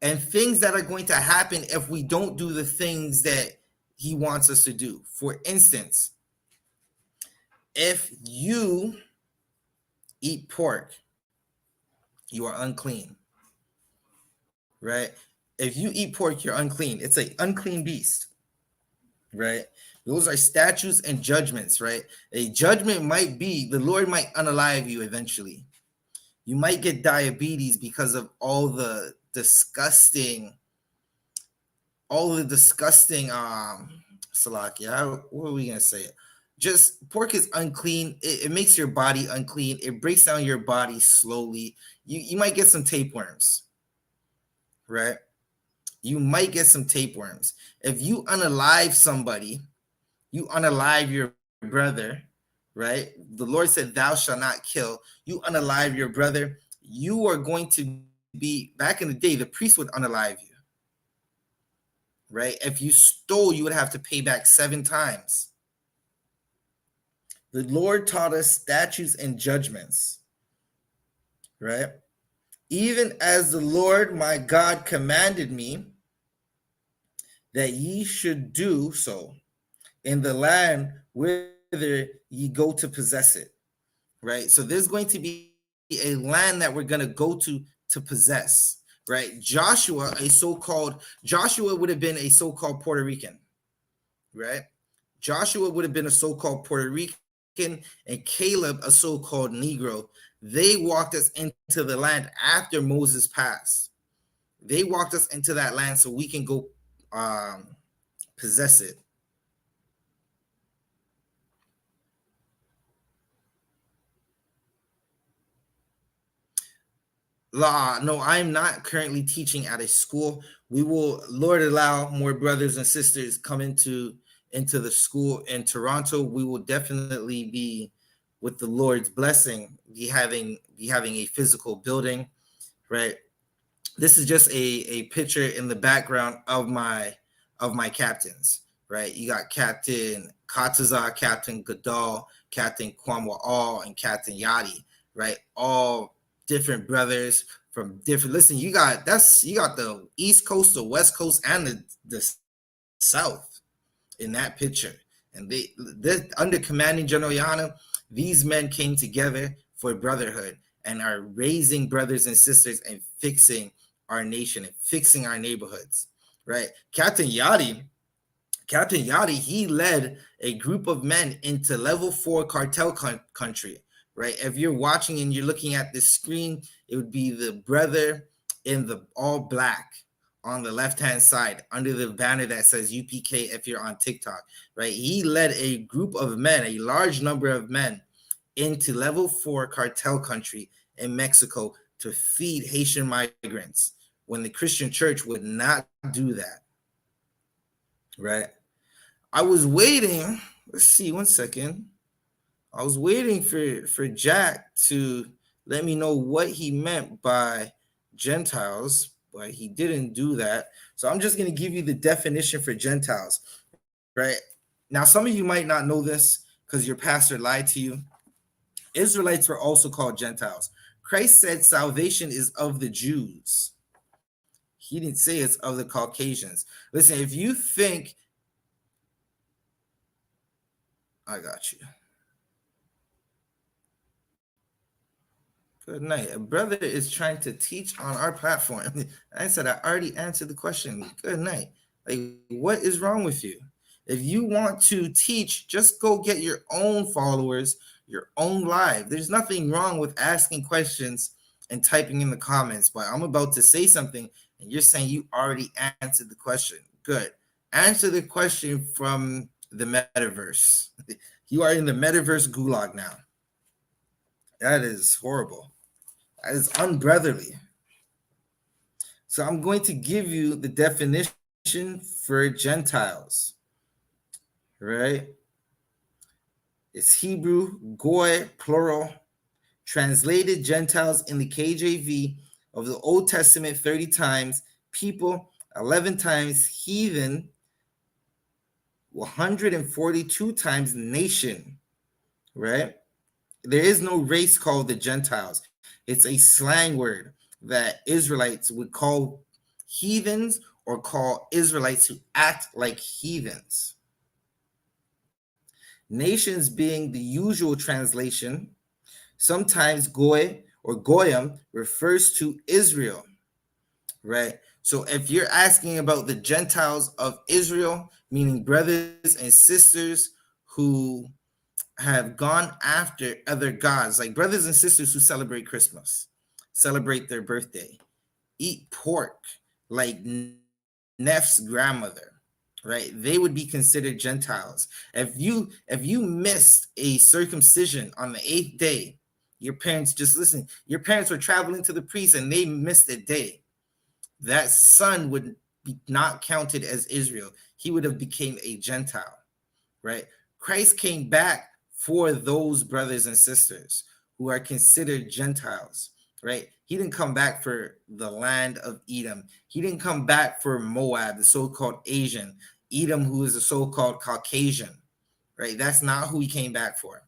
and things that are going to happen if we don't do the things that he wants us to do. For instance, if you eat pork, you are unclean. Right? If you eat pork, you're unclean. It's an unclean beast. Right? Those are statutes and judgments, right? A judgment might be the Lord might unalive you eventually. You might get diabetes because of all the disgusting Salakia, what are we gonna say? Just pork is unclean. It makes your body unclean. It breaks down your body slowly. You might get some tapeworms, right? You might get some tapeworms. If you unalive somebody, you unalive your brother, right? The Lord said, thou shalt not kill. You unalive your brother, you are going to be, back in the day, the priest would unalive you, right? If you stole, you would have to pay back 7 times. The Lord taught us statutes and judgments, right? Even as the Lord my God commanded me that ye should do so in the land whither ye go to possess it, right? So there's going to be a land that we're going to go to possess, right? Joshua would have been a so-called Puerto Rican, right? Joshua would have been a so-called Puerto Rican, and Caleb a so-called Negro. They walked us into the land after Moses passed. They walked us into that land so we can go possess it. No, I'm not currently teaching at a school. We will, Lord allow, more brothers and sisters come into the school in Toronto. We will definitely be, with the Lord's blessing, be having a physical building, right? This is just a picture in the background of my captains, right? You got Captain Kataza, Captain Gadal, Captain Kwamwa, and Captain Yadi, right? All different brothers from different. Listen, you got the East Coast, the West Coast, and the South in that picture. And they're under commanding General YAHANNA. These men came together for brotherhood and are raising brothers and sisters and fixing our nation and fixing our neighborhoods, right? Captain Yadi, he led a group of men into level 4 cartel country, right? If you're watching and you're looking at this screen, it would be the brother in the all black on the left-hand side under the banner that says UPK if you're on TikTok, right? He led a group of men, a large number of men, into level 4 cartel country in Mexico to feed Haitian migrants when the Christian church would not do that, right? I was waiting. Let's see, one second. I was waiting for Jack to let me know what he meant by Gentiles, but he didn't do that. So I'm just going to give you the definition for Gentiles, right? Now, some of you might not know this because your pastor lied to you. Israelites were also called Gentiles. Christ said salvation is of the Jews. He didn't say it's of the Caucasians. Listen, if you think, I got you. Good night. A brother is trying to teach on our platform. I said I already answered the question. Good night. Like, what is wrong with you? If you want to teach, just go get your own followers, your own live. There's nothing wrong with asking questions and typing in the comments, but I'm about to say something and you're saying you already answered the question. Good. Answer the question from the metaverse. You are in the metaverse gulag now. That is horrible. That is unbrotherly. So I'm going to give you the definition for Gentiles, right? It's Hebrew, goy, plural, translated Gentiles in the KJV of the Old Testament 30 times, people 11 times, heathen 142 times, nation, right? There is no race called the Gentiles. It's a slang word that Israelites would call heathens or call Israelites who act like heathens. Nations being the usual translation. Sometimes goy or goyim refers to Israel, right? So if you're asking about the Gentiles of Israel, meaning brothers and sisters who have gone after other gods, like brothers and sisters who celebrate Christmas, celebrate their birthday, eat pork like Neff's grandmother, right? They would be considered Gentiles. If you missed a circumcision on the 8th day, your parents, just listen, your parents were traveling to the priest and they missed a day. That son would be not counted as Israel. He would have became a Gentile, right? Christ came back for those brothers and sisters who are considered Gentiles, right? He didn't come back for the land of Edom. He didn't come back for Moab, the so-called Asian. Edom, who is a so-called Caucasian, right? That's not who he came back for.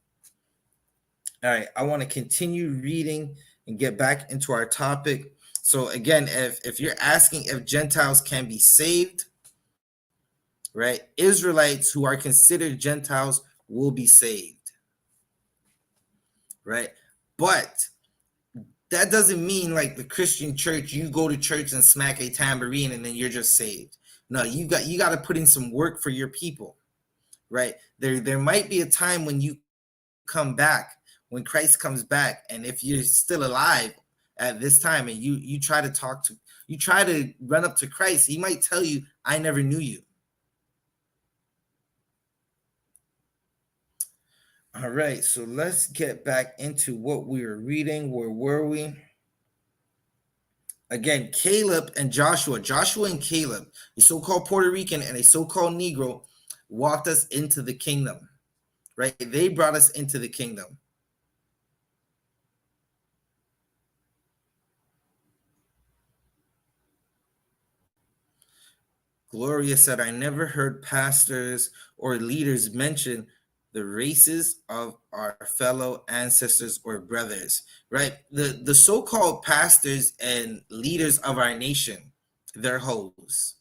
All right, I want to continue reading and get back into our topic. So again, if you're asking if Gentiles can be saved, right? Israelites who are considered Gentiles will be saved. Right? But that doesn't mean like the Christian church, you go to church and smack a tambourine and then you're just saved. No, you got to put in some work for your people, right? There might be a time when you come back, when Christ comes back, and if you're still alive at this time and you try to run up to Christ, he might tell you, I never knew you. All right, so let's get back into what we were reading. Where were we? Again, Caleb and Joshua and Caleb, a so-called Puerto Rican and a so-called Negro, walked us into the kingdom, right? They brought us into the kingdom. Gloria said, I never heard pastors or leaders mention the races of our fellow ancestors or brothers, right? The so-called pastors and leaders of our nation, they're hoes.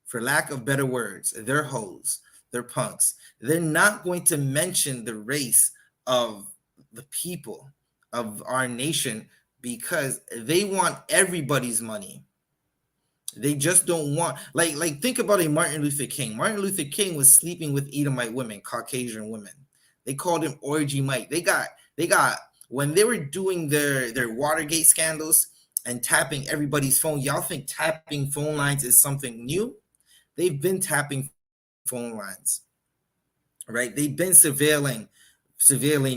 For lack of better words, they're hoes. They're punks. They're not going to mention the race of the people of our nation because they want everybody's money. They just don't want, like think about a Martin Luther King. Martin Luther King was sleeping with Edomite women, Caucasian women. They called him Orgy Mike. They got when they were doing their Watergate scandals, and tapping everybody's phone. Y'all think tapping phone lines is something new? They've been tapping phone lines, right? They've been surveilling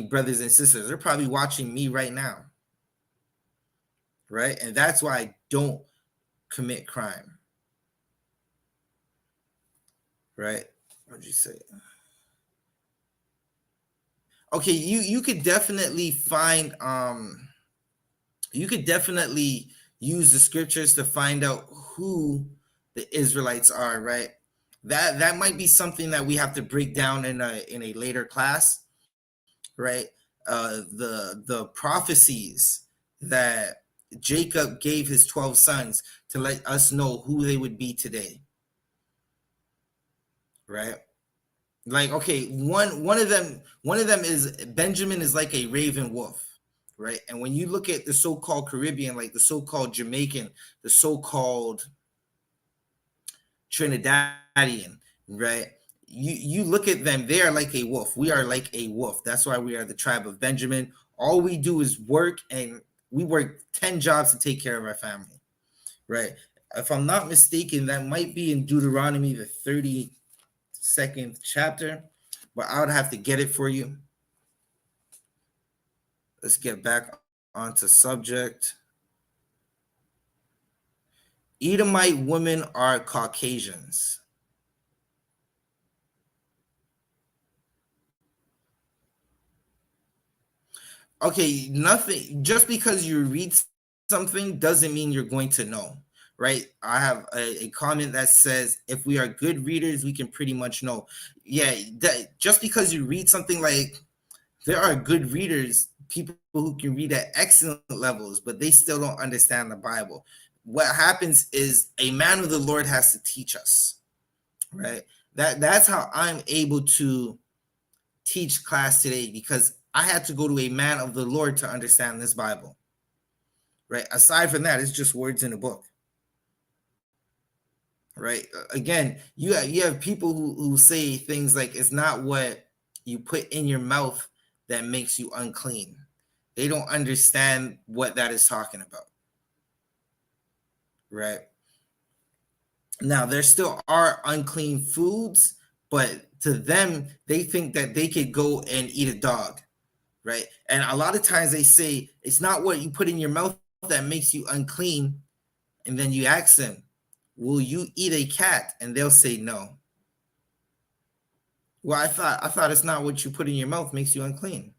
brothers and sisters. They're probably watching me right now, right? And that's why I don't commit crime, right? What'd you say? Okay, you could definitely find you could definitely use the scriptures to find out who the Israelites are, right? That might be something that we have to break down in a later class, right? The prophecies that Jacob gave his 12 sons to let us know who they would be today, right? Like, okay, one of them is Benjamin is like a raven wolf, right? And when you look at the so-called Caribbean, like the so-called Jamaican, the so-called Trinidadian, right? You look at them, they are like a wolf. We are like a wolf. That's why we are the tribe of Benjamin. All we do is work, and we work 10 jobs to take care of our family, right? If I'm not mistaken, that might be in Deuteronomy, the 32nd chapter, but I would have to get it for you. Let's get back onto subject. Edomite women are Caucasians. Okay, nothing. Just because you read something doesn't mean you're going to know, right? I have a comment that says, if we are good readers, we can pretty much know. Yeah, that just because you read something, like there are good readers, people who can read at excellent levels, but they still don't understand the Bible. What happens is a man of the Lord has to teach us, right? That's how I'm able to teach class today, because I had to go to a man of the Lord to understand this Bible, right? Aside from that, it's just words in a book, right? Again, you have people who say things like, it's not what you put in your mouth that makes you unclean. They don't understand what that is talking about, right? Now, there still are unclean foods, but to them, they think that they could go and eat a dog, right? And a lot of times they say, it's not what you put in your mouth that makes you unclean. And then you ask them, will you eat a cat? And they'll say no. Well, I thought it's not what you put in your mouth makes you unclean,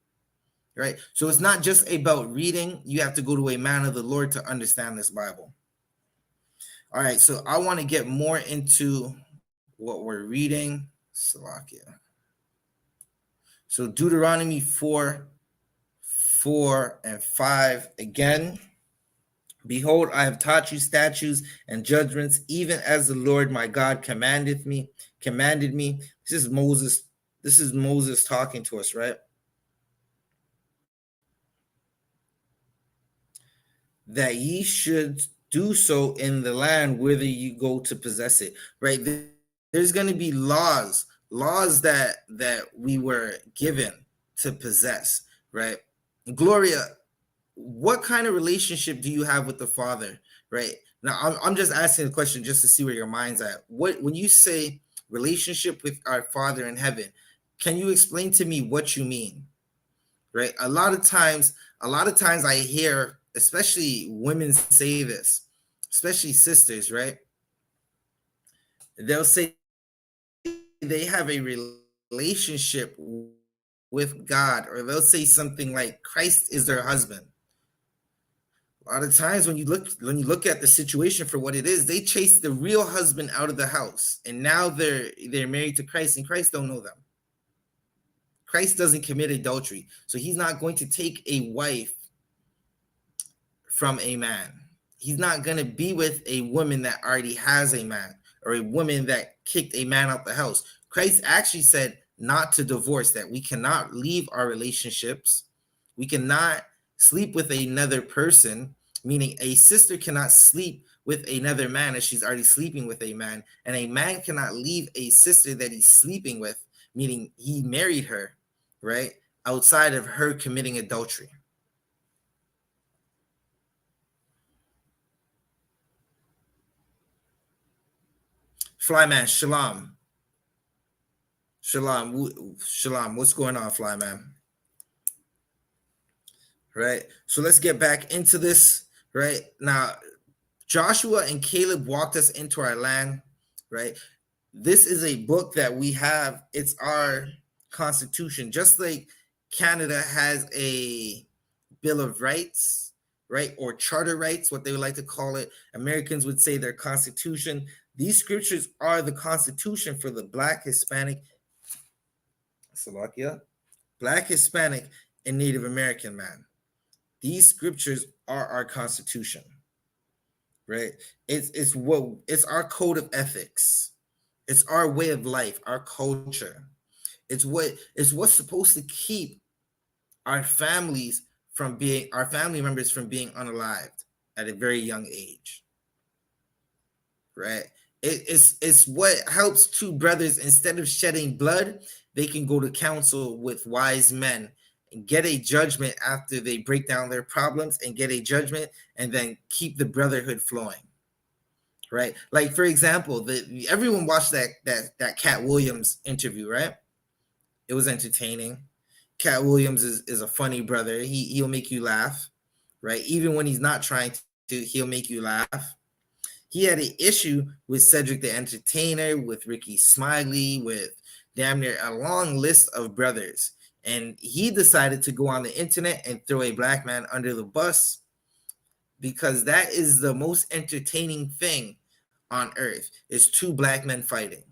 right? So it's not just about reading. You have to go to a man of the Lord to understand this Bible. All right, so I want to get more into what we're reading. Salakia. So Deuteronomy 4, 4 and 5 again. Behold, I have taught you statutes and judgments, even as the Lord my God commanded me. This is Moses talking to us, right? That ye should do so in the land whither you go to possess it, right? There's going to be laws that we were given to possess, right? Gloria, what kind of relationship do you have with the Father, right? Now, I'm just asking the question just to see where your mind's at. When you say relationship with our Father in heaven, can you explain to me what you mean, right? A lot of times I hear, especially women say this, especially sisters, right? They'll say they have a relationship with God, or they'll say something like Christ is their husband. A lot of times when you look at the situation for what it is, they chase the real husband out of the house, and now they're married to Christ, and Christ don't know them. Christ doesn't commit adultery, so he's not going to take a wife from a man. He's not going to be with a woman that already has a man, or a woman that kicked a man out the house. Christ actually said not to divorce, that we cannot leave our relationships. We cannot sleep with another person, meaning a sister cannot sleep with another man as she's already sleeping with a man, and a man cannot leave a sister that he's sleeping with, meaning he married her, right, outside of her committing adultery. Flyman, Shalom. Shalom. What's going on, Flyman? Right. So let's get back into this. Right now, Joshua and Caleb walked us into our land. Right. This is a book that we have. It's our constitution, just like Canada has a Bill of Rights, right? Or Charter Rights, what they would like to call it. Americans would say their constitution. These scriptures are the constitution for the Black, Hispanic, Black, Hispanic, and Native American man. These scriptures are our constitution, right? It's our code of ethics. It's our way of life, our culture. It's what's supposed to keep our family members from being unalived at a very young age. Right? It's what helps two brothers, instead of shedding blood, they can go to counsel with wise men and get a judgment after they break down their problems, and get a judgment and then keep the brotherhood flowing. Right? Like, for example, everyone watched that Cat Williams interview, right? It was entertaining. Cat Williams is a funny brother. He'll make you laugh, right? Even when he's not trying to, he'll make you laugh. He had an issue with Cedric the Entertainer, with Ricky Smiley, with damn near a long list of brothers. And he decided to go on the internet and throw a black man under the bus, because that is the most entertaining thing on earth, is two black men fighting.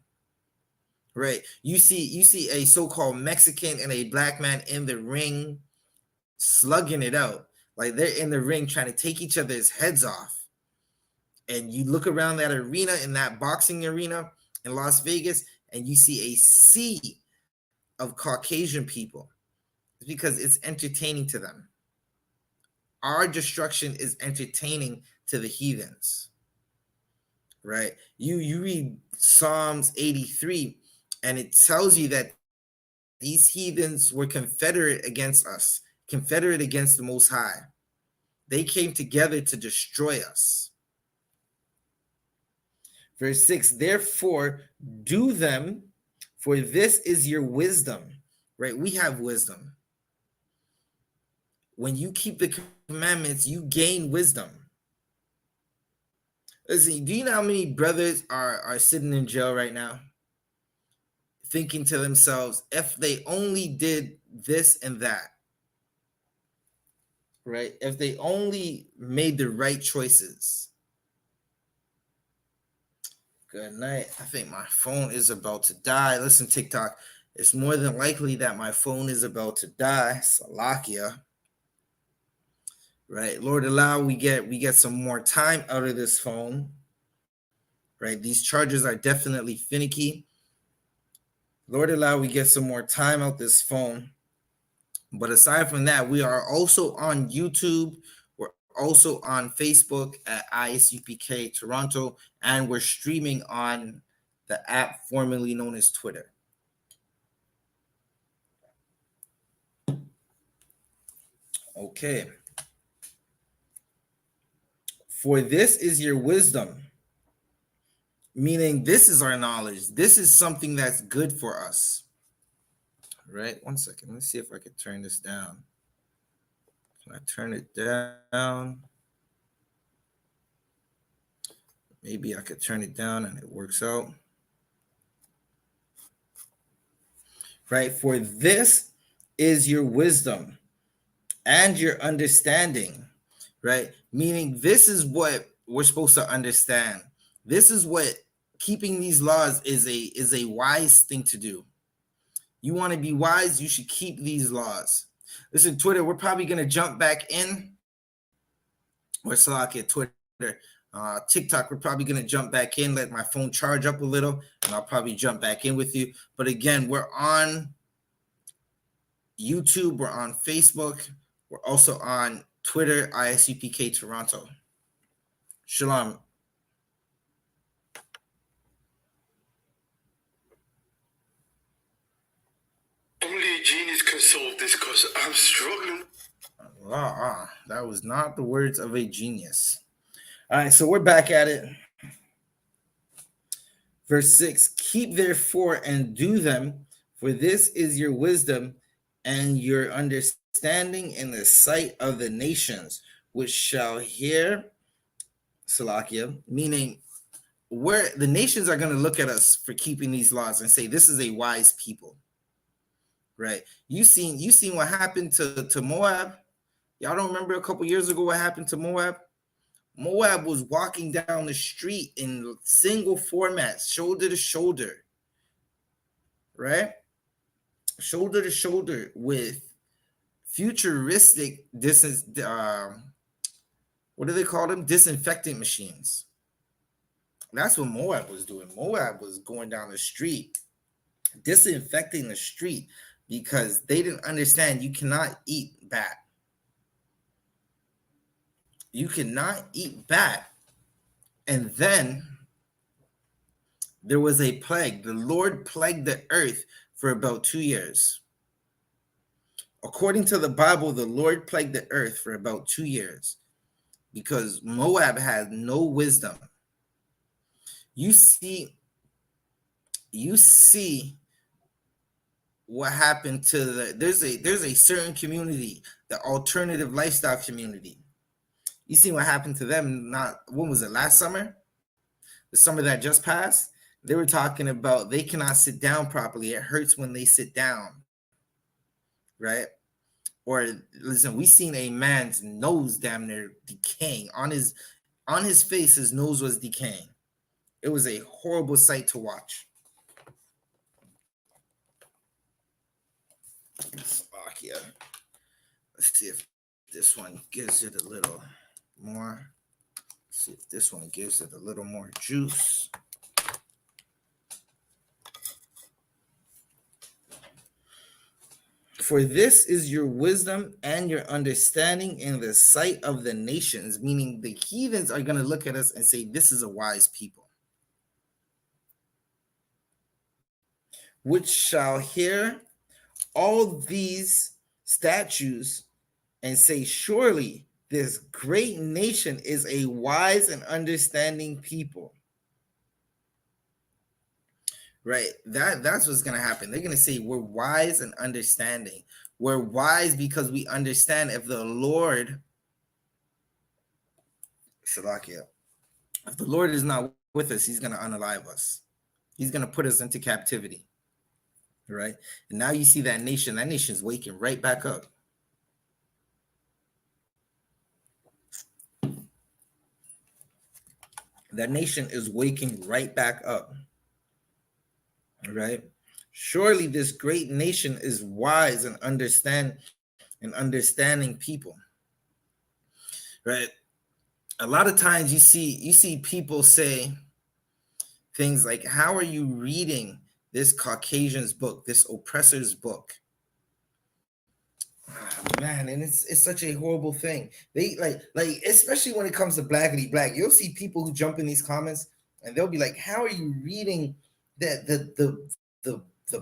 Right? You see a so-called Mexican and a black man in the ring slugging it out. Like, they're in the ring trying to take each other's heads off. And you look around that arena, in that boxing arena in Las Vegas, and you see a sea of Caucasian people. It's because it's entertaining to them. Our destruction is entertaining to the heathens. Right? You read Psalms 83, and it tells you that these heathens were confederate against us, confederate against the Most High. They came together to destroy us. Verse 6, therefore, do them, for this is your wisdom. Right? We have wisdom. When you keep the commandments, you gain wisdom. Listen, do you know how many brothers are sitting in jail right now, thinking to themselves, if they only did this and that, right? If they only made the right choices. Good night. I think my phone is about to die. Listen, TikTok, it's more than likely that my phone is about to die. Salakia. Right? Lord allow we get some more time out of this phone. Right? These chargers are definitely finicky. Lord allow we get some more time out this phone. But aside from that, we are also on YouTube. We're also on Facebook at I.S.U.P.K Toronto, and we're streaming on the app formerly known as Twitter. Okay. For this is your wisdom, meaning this is our knowledge. This is something that's good for us. Right? One second. Let's see if I can turn this down. Can I turn it down? Maybe I could turn it down and it works out. Right? For this is your wisdom and your understanding. Right? Meaning this is what we're supposed to understand. This is what keeping these laws is a wise thing to do. You want to be wise, you should keep these laws. Listen, Twitter, we're probably going to jump back in. Or Slack, Twitter. TikTok, we're probably going to jump back in, let my phone charge up a little, and I'll probably jump back in with you. But again, we're on YouTube, we're on Facebook, we're also on Twitter, I.S.U.P.K Toronto. Shalom. Only a genius can solve this because I'm struggling. That was not the words of a genius. All right, so we're back at it. Verse 6, keep therefore and do them, for this is your wisdom and your understanding in the sight of the nations, which shall hear, Salakia, meaning where the nations are going to look at us for keeping these laws and say, this is a wise people, right? You seen what happened to Moab? Y'all don't remember a couple years ago what happened to Moab? Moab was walking down the street in single formats, shoulder to shoulder, right? Shoulder to shoulder with futuristic what do they call them? Disinfectant machines. That's what Moab was doing. Moab was going down the street, disinfecting the street because they didn't understand you cannot eat bat. You cannot eat bat. And then there was a plague. The Lord plagued the earth for about 2 years. According to the Bible, the Lord plagued the earth for about 2 years because Moab had no wisdom. You see what happened to there's a certain community, the alternative lifestyle community. You see what happened to them, when was it, last summer? The summer that just passed? They were talking about they cannot sit down properly. It hurts when they sit down, right? Or listen, we seen a man's nose damn near decaying. On his face, his nose was decaying. It was a horrible sight to watch. Yeah. Let's see if this one gives it a little more. Let's see if this one gives it a little more juice. For this is your wisdom and your understanding in the sight of the nations, meaning the heathens are going to look at us and say, this is a wise people, which shall hear all these statutes and say, surely this great nation is a wise and understanding people. Right, that's what's going to happen. They're going to say we're wise and understanding. We're wise because we understand if the Lord, Salakia, if the Lord is not with us, he's going to unalive us. He's going to put us into captivity. Right, and now you see that nation's waking right back up. That nation is waking right back up. Right, surely this great nation is wise and understanding people. Right, a lot of times you see people say things like, how are you reading this Caucasian's book, this oppressor's book? Oh, man, and it's such a horrible thing. They like especially when it comes to blackity black, you'll see people who jump in these comments and they'll be like, how are you reading the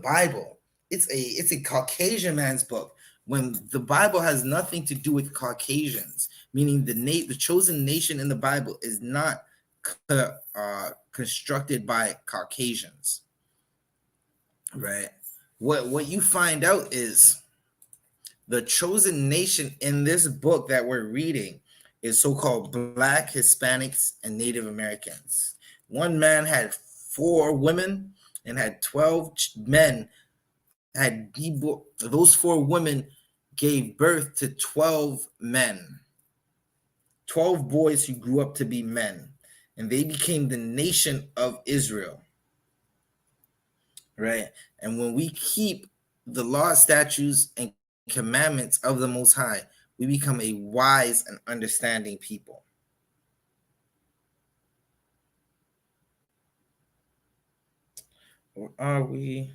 Bible? It's a Caucasian man's book, when the Bible has nothing to do with Caucasians, meaning the chosen nation in the Bible is not constructed by Caucasians. Right, what you find out is the chosen nation in this book that we're reading is so-called Black, Hispanics, and Native Americans. One man had 4 women and had 12 men. Those 4 women gave birth to 12 men, 12 boys who grew up to be men, and they became the nation of Israel. Right, and when we keep the law, statutes, and commandments of the Most High, we become a wise and understanding people. Or are we?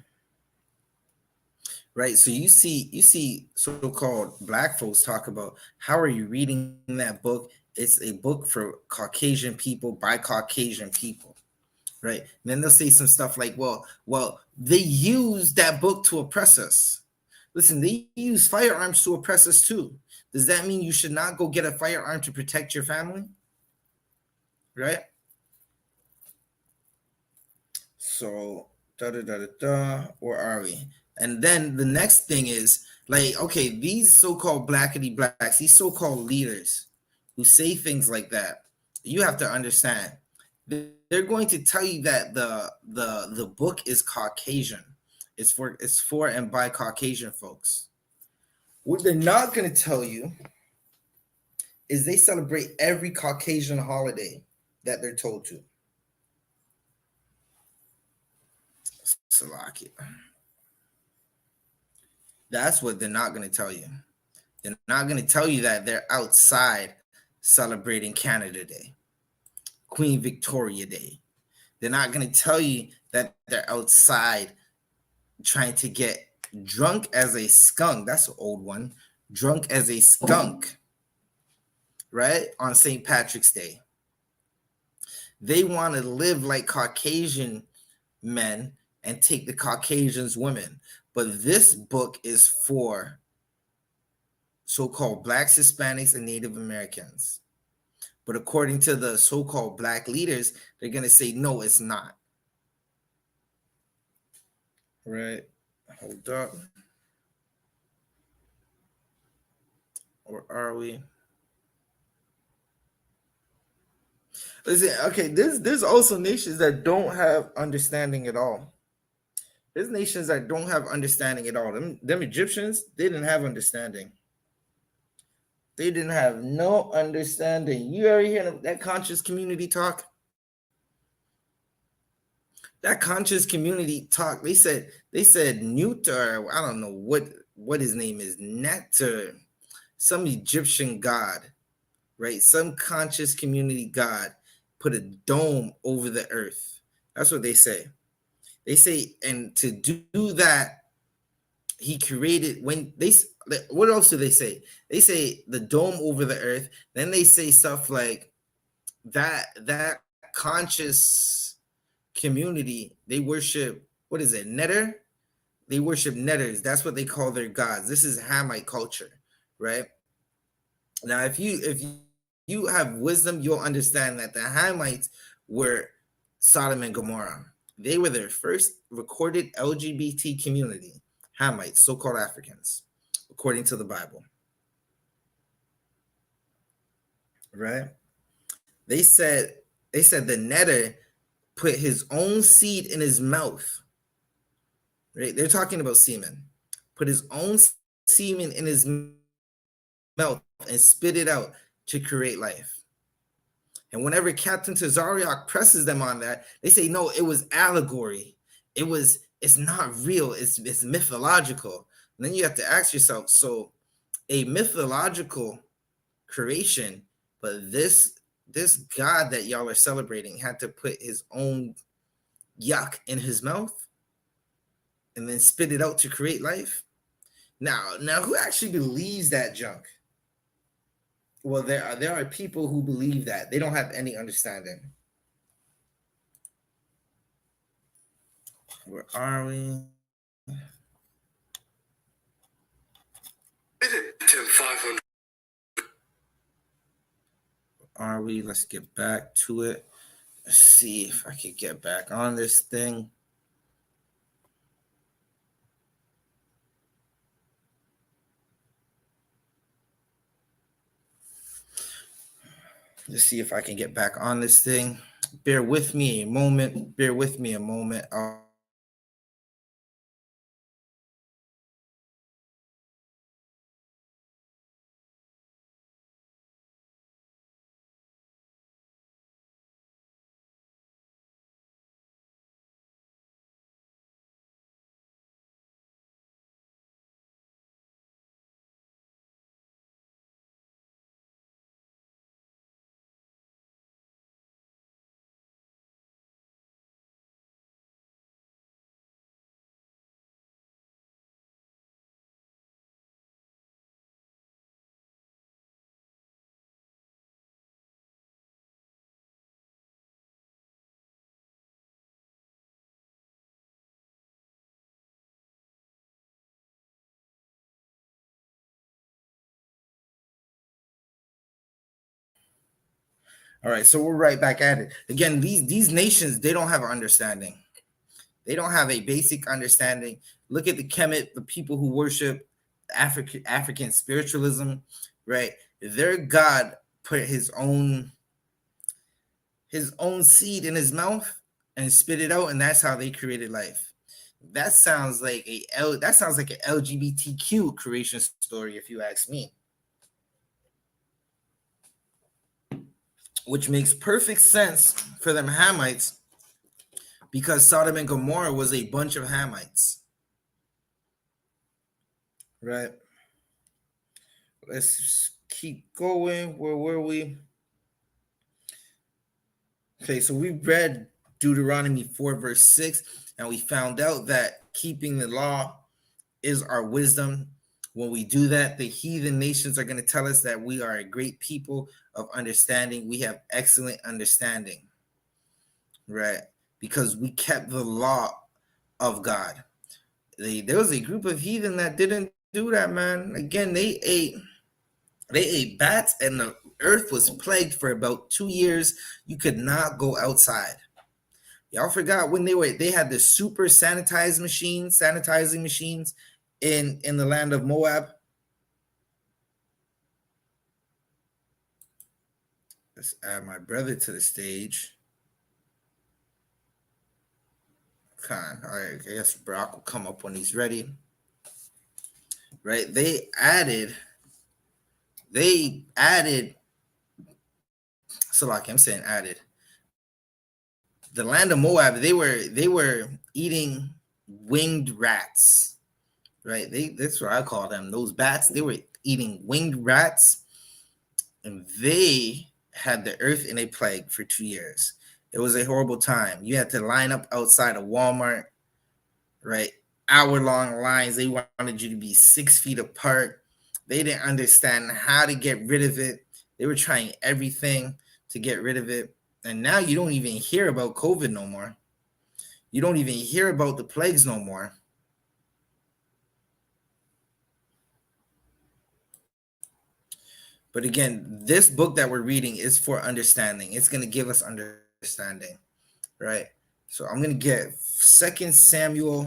Right, so you see so-called black folks talk about, how are you reading that book? It's a book for Caucasian people by Caucasian people. Right, and then they'll say some stuff like, well, they use that book to oppress us. Listen, they use firearms to oppress us too. Does that mean you should not go get a firearm to protect your family? Right? So where are we? And then the next thing is like, okay, these so-called blackity blacks, these so-called leaders who say things like that, you have to understand they're going to tell you that the book is Caucasian. It's for and by Caucasian folks. What they're not going to tell you is they celebrate every Caucasian holiday that they're told to. Salakia. That's what they're not going to tell you. They're not going to tell you that they're outside celebrating Canada Day, Queen Victoria Day. They're not going to tell you that they're outside trying to get drunk as a skunk. That's an old one. Drunk as a skunk, right? On St. Patrick's Day. They want to live like Caucasian men and take the Caucasians' women. But this book is for so-called Blacks, Hispanics, and Native Americans. But according to the so-called Black leaders, they're going to say, no, it's not. Right? Hold up. Or are we? Listen, okay, there's also nations that don't have understanding at all. There's nations that don't have understanding at all. Them Egyptians, they didn't have understanding. They didn't have no understanding. You ever hear that conscious community talk? That conscious community talk. They said Newt, or I don't know what his name is, Net, or some Egyptian god, right? Some conscious community god put a dome over the earth. That's what they say. They say, and to do that, he created what else do they say? They say the dome over the earth. Then they say stuff like that conscious community, they worship, what is it, Netter? They worship Netters. That's what they call their gods. This is Hamite culture, right? Now, if you have wisdom, you'll understand that the Hamites were Sodom and Gomorrah. They were their first recorded LGBT community, Hamites, so-called Africans, according to the Bible. Right? They said the Netter put his own seed in his mouth. Right? They're talking about semen. Put his own semen in his mouth and spit it out to create life. And whenever Captain Tazariak presses them on that, they say, no, it was allegory. It's not real. It's mythological. And then you have to ask yourself, so a mythological creation, but this God that y'all are celebrating had to put his own yuck in his mouth and then spit it out to create life. Now who actually believes that junk? Well, there are people who believe that. They don't have any understanding. Where are we? Are we? Let's get back to it. Let's see if I can get back on this thing. Let's see if I can get back on this thing. Bear with me a moment. All right, so we're right back at it again. These nations, they don't have an understanding. They don't have a basic understanding. Look at the Kemet, the people who worship African spiritualism, right? Their God put his own seed in his mouth and spit it out, and that's how they created life. That sounds like an LGBTQ creation story, if you ask me. Which makes perfect sense for them Hamites, because Sodom and Gomorrah was a bunch of Hamites. Right? Let's just keep going. Where were we? Okay, so we read Deuteronomy 4, verse 6, and we found out that keeping the law is our wisdom. When we do that, the heathen nations are going to tell us that we are a great people of understanding. We have excellent understanding, right? Because we kept the law of God. There was a group of heathen that didn't do that, man. Again, they ate bats, and the earth was plagued for about 2 years. You could not go outside. Y'all forgot when they had the super sanitizing machines in the land of Moab. Let's add my brother to the stage. All right, I guess Brock will come up when he's ready. Right? They added. Salaki, I'm saying added. The land of Moab, they were eating winged rats. Right? That's what I call them. Those bats, they were eating winged rats, and they had the earth in a plague for 2 years. It was a horrible time. You had to line up outside of Walmart, right? Hour-long lines. They wanted you to be 6 feet apart. They didn't understand how to get rid of it. They were trying everything to get rid of it. And now you don't even hear about COVID no more. You don't even hear about the plagues no more. But again, this book that we're reading is for understanding. It's going to give us understanding, right? So I'm going to get 2 Samuel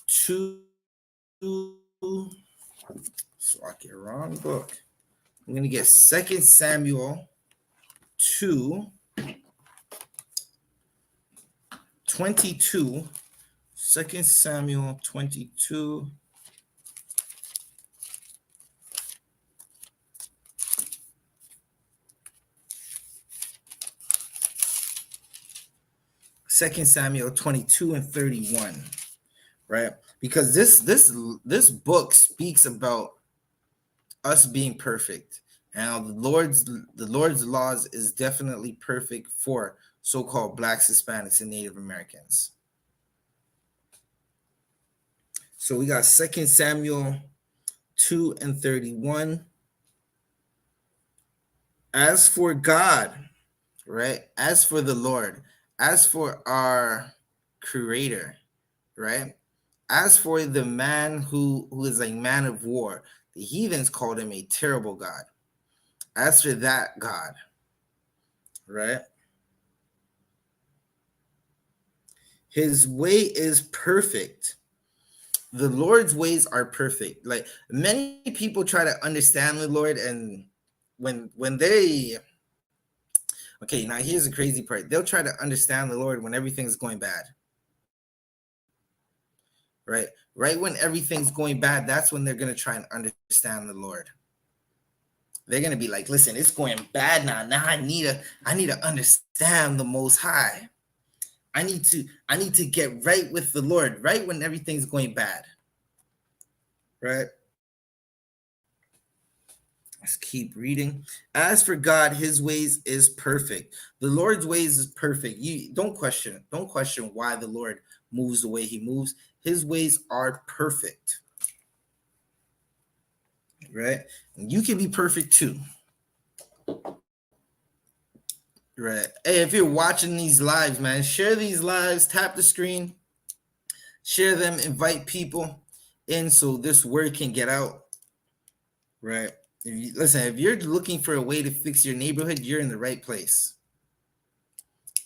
2. So I get wrong book. I'm going to get 2 Samuel 2, 22. 2 Samuel 22. Second Samuel 22 and 31, right? Because this book speaks about us being perfect, and the Lord's laws is definitely perfect for so-called Blacks, Hispanics, and Native Americans. So we got 2 Samuel 2 and 31. As for God, right? As for the Lord, as for our Creator, right? As for the man who is a man of war, the heathens called him a terrible God. As for that God, right? His way is perfect. The Lord's ways are perfect. Like, many people try to understand the Lord, and when they okay, now here's the crazy part. They'll try to understand the Lord when everything's going bad. Right? Right when everything's going bad, that's when they're going to try and understand the Lord. They're going to be like, listen, it's going bad now. Now I need to understand the Most High. I need to get right with the Lord right when everything's going bad. Right? Let's keep reading. As for God, his ways is perfect. The Lord's ways is perfect. You don't question it. Don't question why the Lord moves the way he moves. His ways are perfect. Right? And you can be perfect too. Right. Hey, if you're watching these lives, man, share these lives, tap the screen, share them, invite people in so this word can get out. Right. If you're looking for a way to fix your neighborhood, you're in the right place.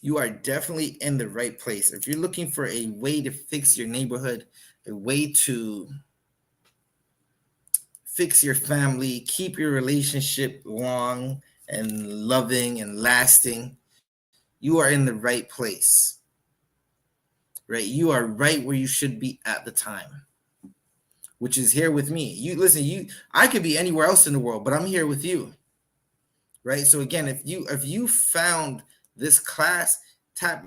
you are definitely in the right place. If you're looking for a way to fix your neighborhood, a way to fix your family, keep your relationship long and loving and lasting, you are in the right place. Right? You are right where you should be at the time, which is here with me. You listen, I could be anywhere else in the world, but I'm here with you. Right? So again, if you found this class, tap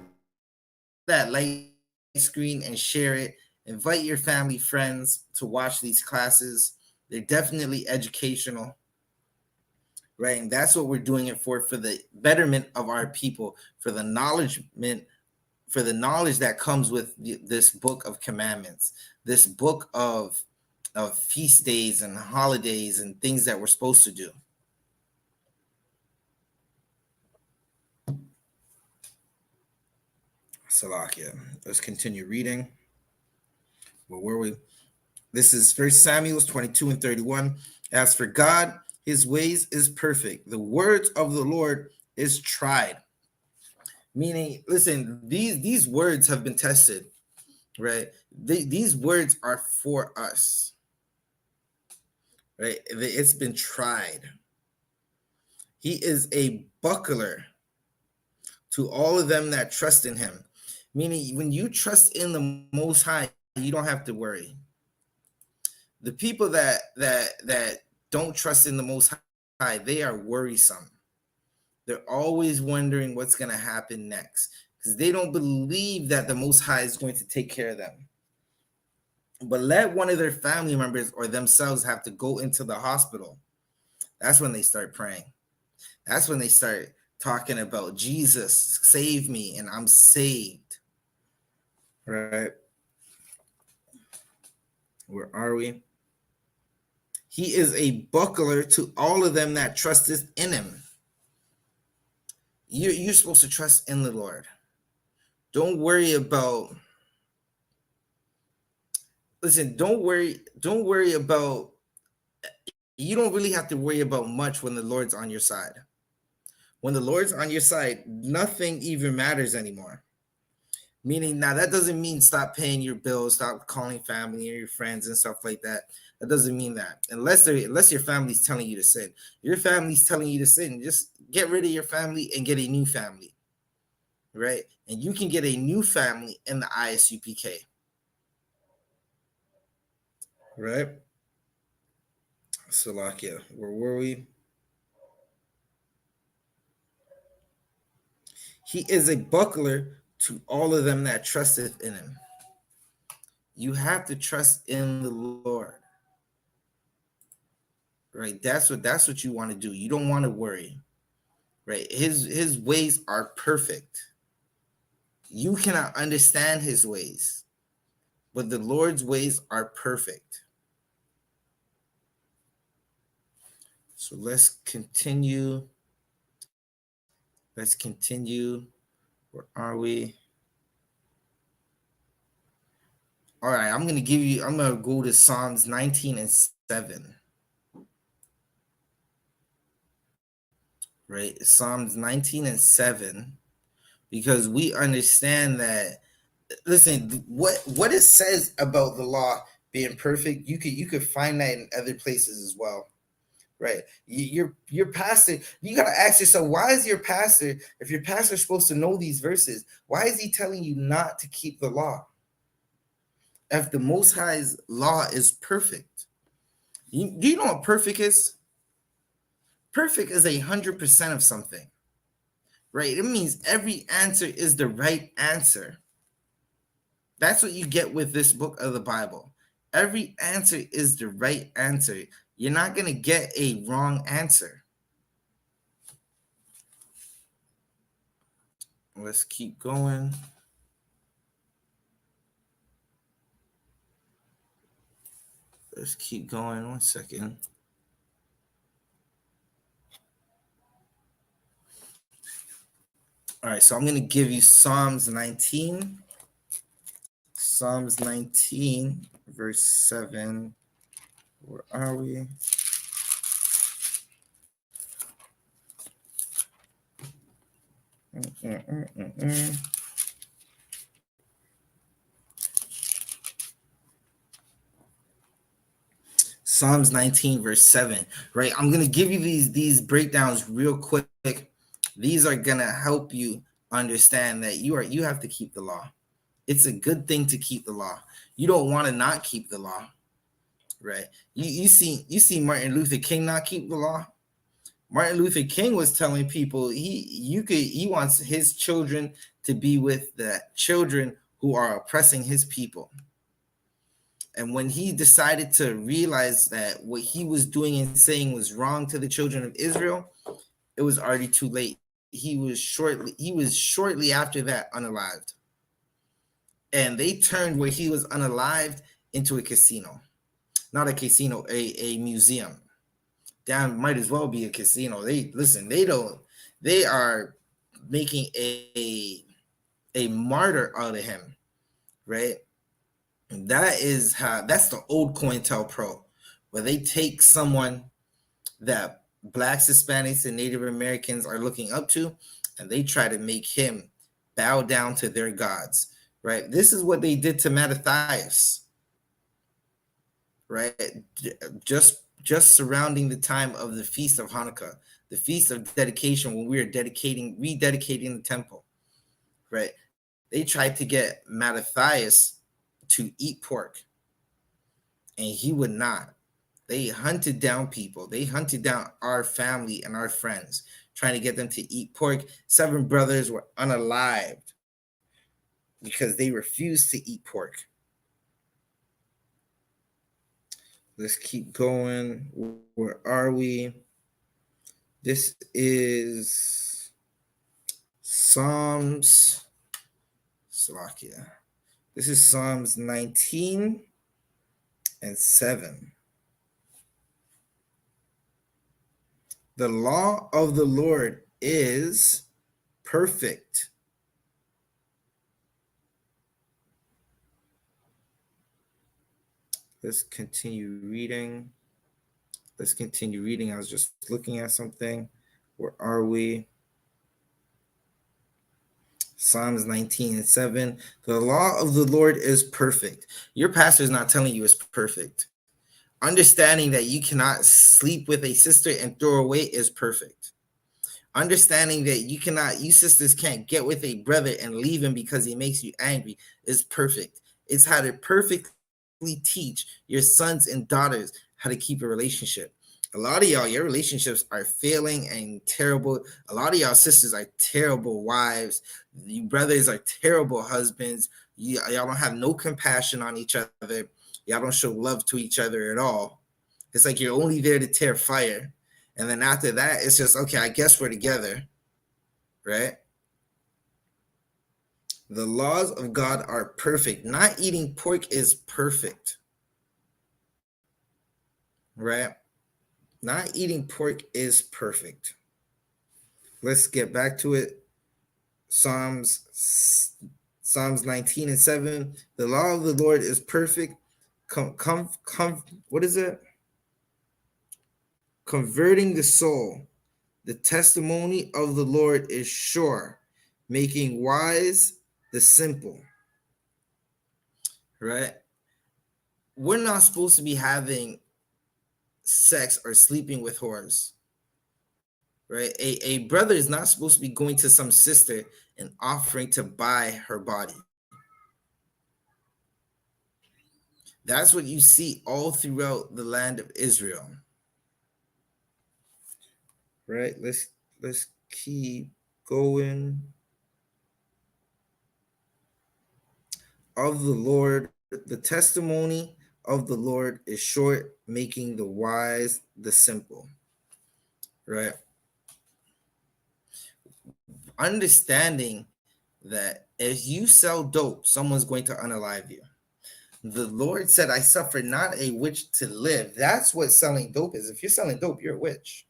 that like screen and share it. Invite your family, friends to watch these classes. They're definitely educational, right? And that's what we're doing it for the betterment of our people, for the knowledge that comes with this book of commandments, this book of feast days and holidays and things that we're supposed to do. Salakia. Let's continue reading. Where were we? This is 1 Samuel 22 and 31. As for God, his ways is perfect. The words of the Lord is tried. Meaning, listen, these words have been tested, right? These words are for us, right? It's been tried. He is a buckler to all of them that trust in him. Meaning, when you trust in the Most High, you don't have to worry. The people that don't trust in the Most High, they are worrisome. They're always wondering what's going to happen next because they don't believe that the Most High is going to take care of them. But let one of their family members or themselves have to go into the hospital. That's when they start praying. That's when they start talking about Jesus, save me, and I'm saved. Right? Where are we? He is a buckler to all of them that trusteth in him. You're supposed to trust in the Lord. Don't worry about. Listen, don't worry about. You don't really have to worry about much when the Lord's on your side. When the Lord's on your side, nothing even matters anymore. Meaning, now that doesn't mean stop paying your bills, stop calling family or your friends and stuff like that. That doesn't mean that. Unless your family's telling you to sin. Your family's telling you to sin. Just get rid of your family and get a new family. Right? And you can get a new family in the I.S.U.P.K. Right? Salakia. Where were we? He is a buckler to all of them that trusteth in him. You have to trust in the Lord. Right? That's what you want to do. You don't want to worry. Right? His ways are perfect. You cannot understand his ways, but the Lord's ways are perfect. So let's continue. Where are we? All right, I'm going to go to Psalms 19 and 7. Right? Psalms 19 and 7. Because we understand that, listen, what it says about the law being perfect, you could find that in other places as well. Right? Your pastor, you got to ask yourself, why is your pastor, if your pastor's supposed to know these verses, why is he telling you not to keep the law? If the Most High's law is perfect. Do you know what perfect is? Perfect is 100% of something. Right? It means every answer is the right answer. That's what you get with this book of the Bible. Every answer is the right answer. You're not going to get a wrong answer. Let's keep going. One second. All right, so I'm going to give you Psalms 19. Psalms 19, verse 7. Where are we? Psalms 19 verse 7, right? I'm going to give you these breakdowns real quick. These are going to help you understand that you have to keep the law. It's a good thing to keep the law. You don't want to not keep the law, right? You see Martin Luther King not keep the law. Martin Luther King was telling people he wants his children to be with the children who are oppressing his people. And when he decided to realize that what he was doing and saying was wrong to the children of Israel, it was already too late. He was shortly after that unalived. And they turned where he was unalived into a casino. Not a casino, a museum. Damn, might as well be a casino. They are making a martyr out of him, right? And that's the old COINTELPRO, where they take someone that Blacks, Hispanics, and Native Americans are looking up to, and they try to make him bow down to their gods, right? This is what they did to Mattathias, right? Just surrounding the time of the Feast of Hanukkah, the Feast of Dedication, when we are rededicating the temple, right? They tried to get Mattathias to eat pork, and he would not. They hunted down people. They hunted down our family and our friends, trying to get them to eat pork. 7 brothers were unalived because they refused to eat pork. Let's keep going. Where are we? This is Psalms. Slovakia. This is Psalms 19 and 7. The law of the Lord is perfect. Let's continue reading. I was just looking at something. Where are we? Psalms 19 and 7. The law of the Lord is perfect. Your pastor is not telling you it's perfect. Understanding that you cannot sleep with a sister and throw away is perfect. Understanding that you sisters can't get with a brother and leave him because he makes you angry is perfect. It's how to perfectly teach your sons and daughters how to keep a relationship. A lot of y'all, your relationships are failing and terrible. A lot of y'all sisters are terrible wives. You brothers are terrible husbands. Y'all don't have no compassion on each other. Y'all don't show love to each other at all. It's like you're only there to tear fire. And then after that, it's just, okay, I guess we're together, right? The laws of God are perfect. Not eating pork is perfect, right? Not eating pork is perfect. Let's get back to it. Psalms 19 and 7. The law of the Lord is perfect. What is it? Converting the soul. The testimony of the Lord is sure, making wise the simple. Right? We're not supposed to be having sex or sleeping with whores. Right? A brother is not supposed to be going to some sister and offering to buy her body. That's what you see all throughout the land of Israel. Right? Let's keep going. Of the Lord, the testimony of the Lord is short, making the wise the simple. Right? Understanding that if you sell dope, someone's going to unalive you. The Lord said, I suffer not a witch to live. That's what selling dope is. If you're selling dope, you're a witch.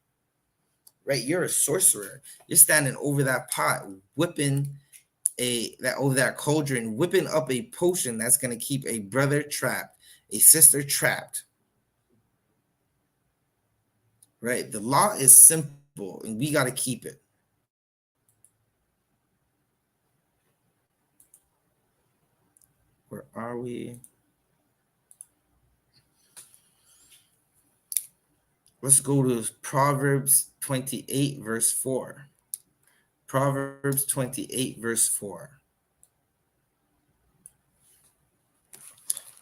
Right? You're a sorcerer. You're standing over that pot, whipping over that cauldron, whipping up a potion that's going to keep a brother trapped, a sister trapped. Right? The law is simple, and we got to keep it. Where are we? Let's go to Proverbs 28, verse 4. Proverbs 28, verse 4.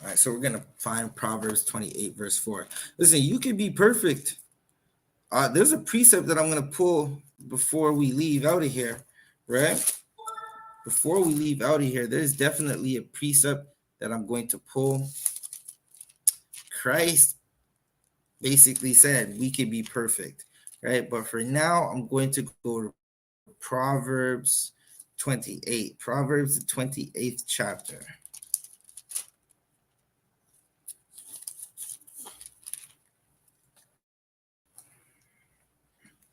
All right, so we're going to find Proverbs 28, verse 4. Listen, you can be perfect. There's a precept that I'm going to pull before we leave out of here, right? Before we leave out of here, there's definitely a precept that I'm going to pull. Christ basically said we can be perfect, right? But for now, I'm going to go to Proverbs 28. Proverbs, the 28th chapter.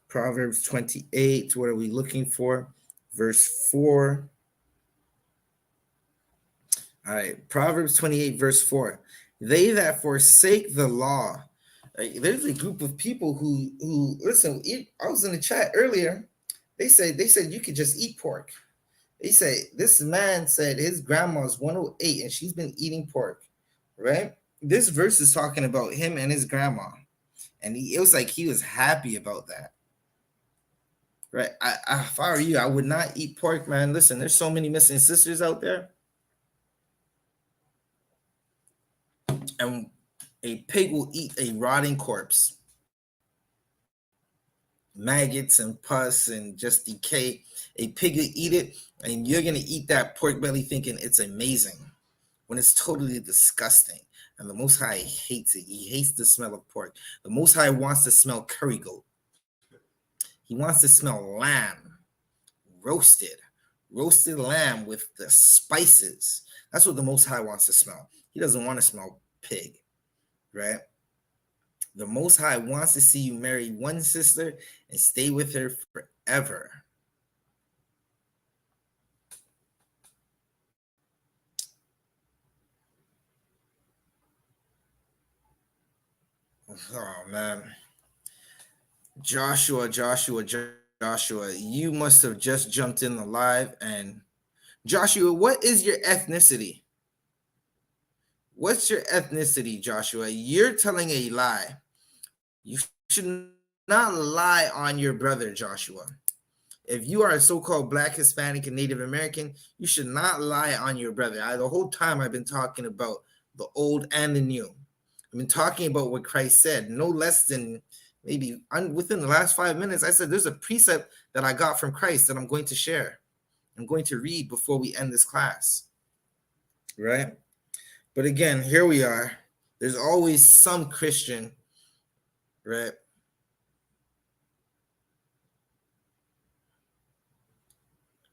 Proverbs 28, what are we looking for? Verse 4. All right, Proverbs 28, verse 4. They that forsake the law. There's a group of people who listen, I was in the chat earlier. They said you could just eat pork. They say this man said his grandma's 108 and she's been eating pork, right? This verse is talking about him and his grandma. And it was like he was happy about that. Right. If I were you, I would not eat pork, man. Listen, there's so many missing sisters out there. And a pig will eat a rotting corpse. Maggots and pus and just decay. A pig will eat it, and you're going to eat that pork belly thinking it's amazing when it's totally disgusting. And the Most High hates it. He hates the smell of pork. The Most High wants to smell curry goat. He wants to smell lamb, roasted lamb with the spices. That's what the Most High wants to smell. He doesn't want to smell pig, right? The Most High wants to see you marry one sister and stay with her forever. Oh, man. Joshua, you must have just jumped in the live. And Joshua, what is your ethnicity? What's your ethnicity, Joshua? You're telling a lie. You should not lie on your brother, Joshua. If you are a so-called Black, Hispanic, and Native American, you should not lie on your brother. The whole time I've been talking about the old and the new. I've been talking about what Christ said. No less than maybe within the last 5 minutes, I said there's a precept that I got from Christ that I'm going to share. I'm going to read before we end this class, right? But again, here we are. There's always some Christian, right?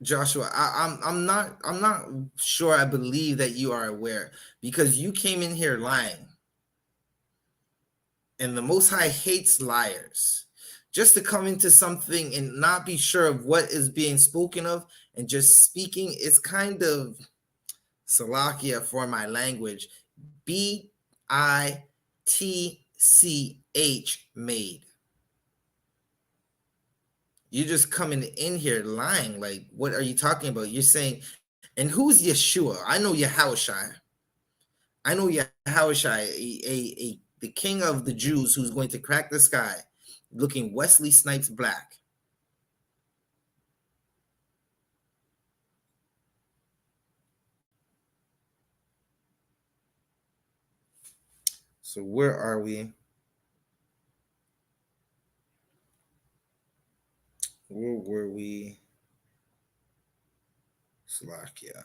Joshua, I'm not sure I believe that you are aware, because you came in here lying. And the Most High hates liars. Just to come into something and not be sure of what is being spoken of and just speaking is kind of Salakia for my language. BITCH made. You're just coming in here lying. Like, what are you talking about? You're saying, and who's Yeshua? I know Yahushai. I know Yahushai, the king of the Jews who's going to crack the sky, looking Wesley Snipes black. So where are we? Where were we? Slovakia.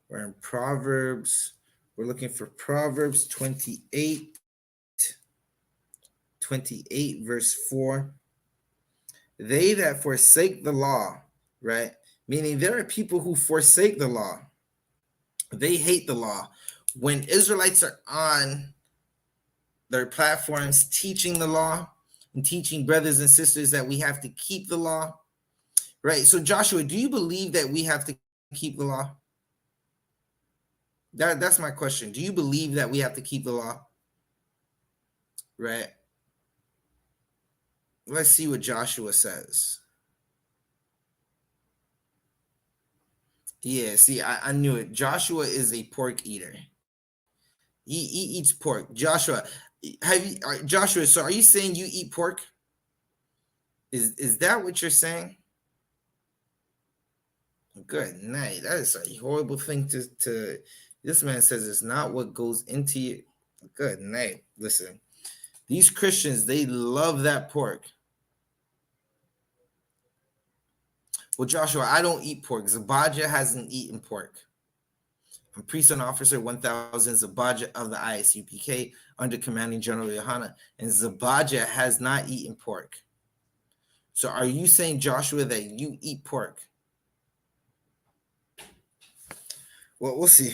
We're in Proverbs. We're looking for Proverbs 28, verse 4. They that forsake the law, right? Meaning there are people who forsake the law. They hate the law. When Israelites are on their platforms teaching the law and teaching brothers and sisters that we have to keep the law, right? So Joshua, do you believe that we have to keep the law? That's my question. Do you believe that we have to keep the law? Right? Let's see what Joshua says. Yeah, see, I knew it. Joshua is a pork eater. He eats pork. Joshua, Joshua, so are you saying you eat pork? Is that what you're saying? Good night. That is a horrible thing to this man says it's not what goes into you. Good night. Listen, these Christians, they love that pork. Well, Joshua, I don't eat pork. Zabaja hasn't eaten pork. I'm priest and officer 1000 Zabaja of the I.S.U.P.K under commanding General YAHANNA, and Zabaja has not eaten pork. So are you saying, Joshua, that you eat pork? Well, we'll see.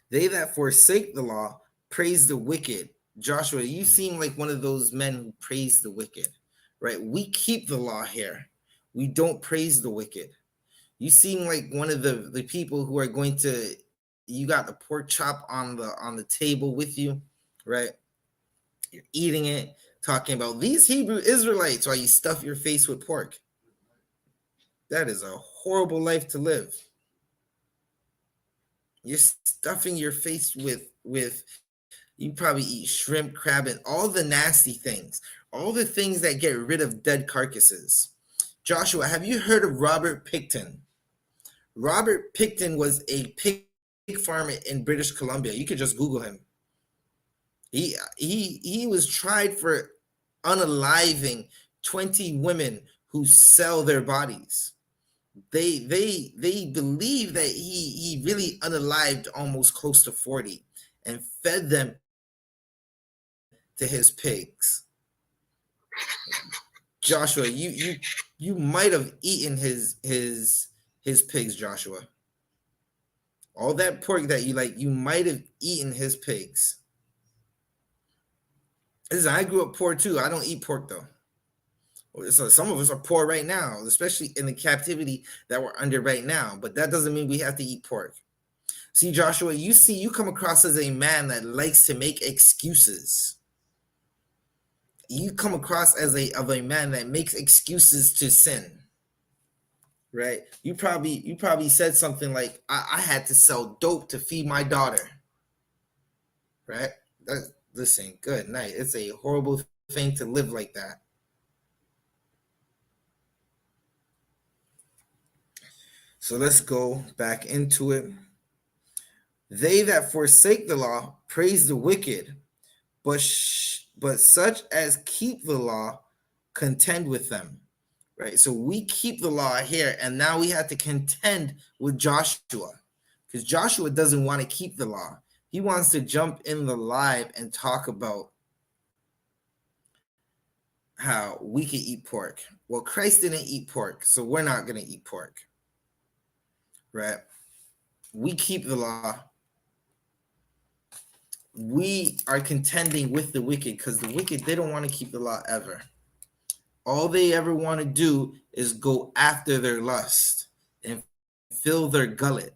They that forsake the law praise the wicked. Joshua, you seem like one of those men who praise the wicked, right? We keep the law here. We don't praise the wicked. You seem like one of the people who are going to, you got the pork chop on the table with you, right? You're eating it, talking about these Hebrew Israelites while you stuff your face with pork. That is a horrible life to live. You're stuffing your face with you probably eat shrimp, crab, and all the nasty things, all the things that get rid of dead carcasses. Joshua, have you heard of Robert Picton? Robert Picton was a pig farmer in British Columbia. You could just Google him. He was tried for unaliving 20 women who sell their bodies. They believe that he really unalived almost close to 40 and fed them to his pigs. Joshua, you might have eaten his pigs, Joshua. All that pork that you like, you might have eaten his pigs. Listen, I grew up poor too. I don't eat pork though. So some of us are poor right now, especially in the captivity that we're under right now. But that doesn't mean we have to eat pork. See, Joshua, you come across as a man that likes to make excuses. You come across as a man that makes excuses to sin. Right? You probably said something like, I had to sell dope to feed my daughter. Right? Listen, good night. It's a horrible thing to live like that. So let's go back into it. They that forsake the law praise the wicked, but such as keep the law contend with them. Right? So we keep the law here, and now we have to contend with Joshua, because Joshua doesn't want to keep the law. He wants to jump in the live and talk about how we can eat pork. Well, Christ didn't eat pork, so we're not going to eat pork. Right? We keep the law. We are contending with the wicked, because the wicked, they don't want to keep the law ever. All they ever want to do is go after their lust and fill their gullet.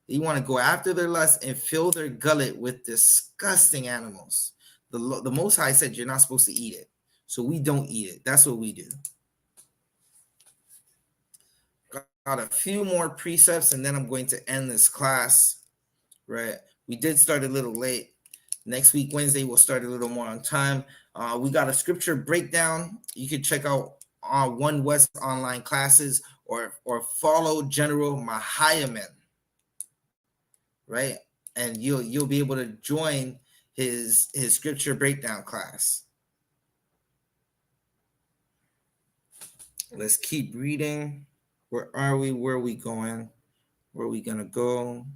They want to go after their lust and fill their gullet with disgusting animals. The Most High said you're not supposed to eat it. So we don't eat it. That's what we do. Got a few more precepts, and then I'm going to end this class. Right? We did start a little late. Next week, Wednesday, we'll start a little more on time. We got a scripture breakdown. You can check out on One West online classes or follow General Mahayaman, right? And you'll be able to join his scripture breakdown class. Let's keep reading. Where are we? Where are we going? Where are we gonna go?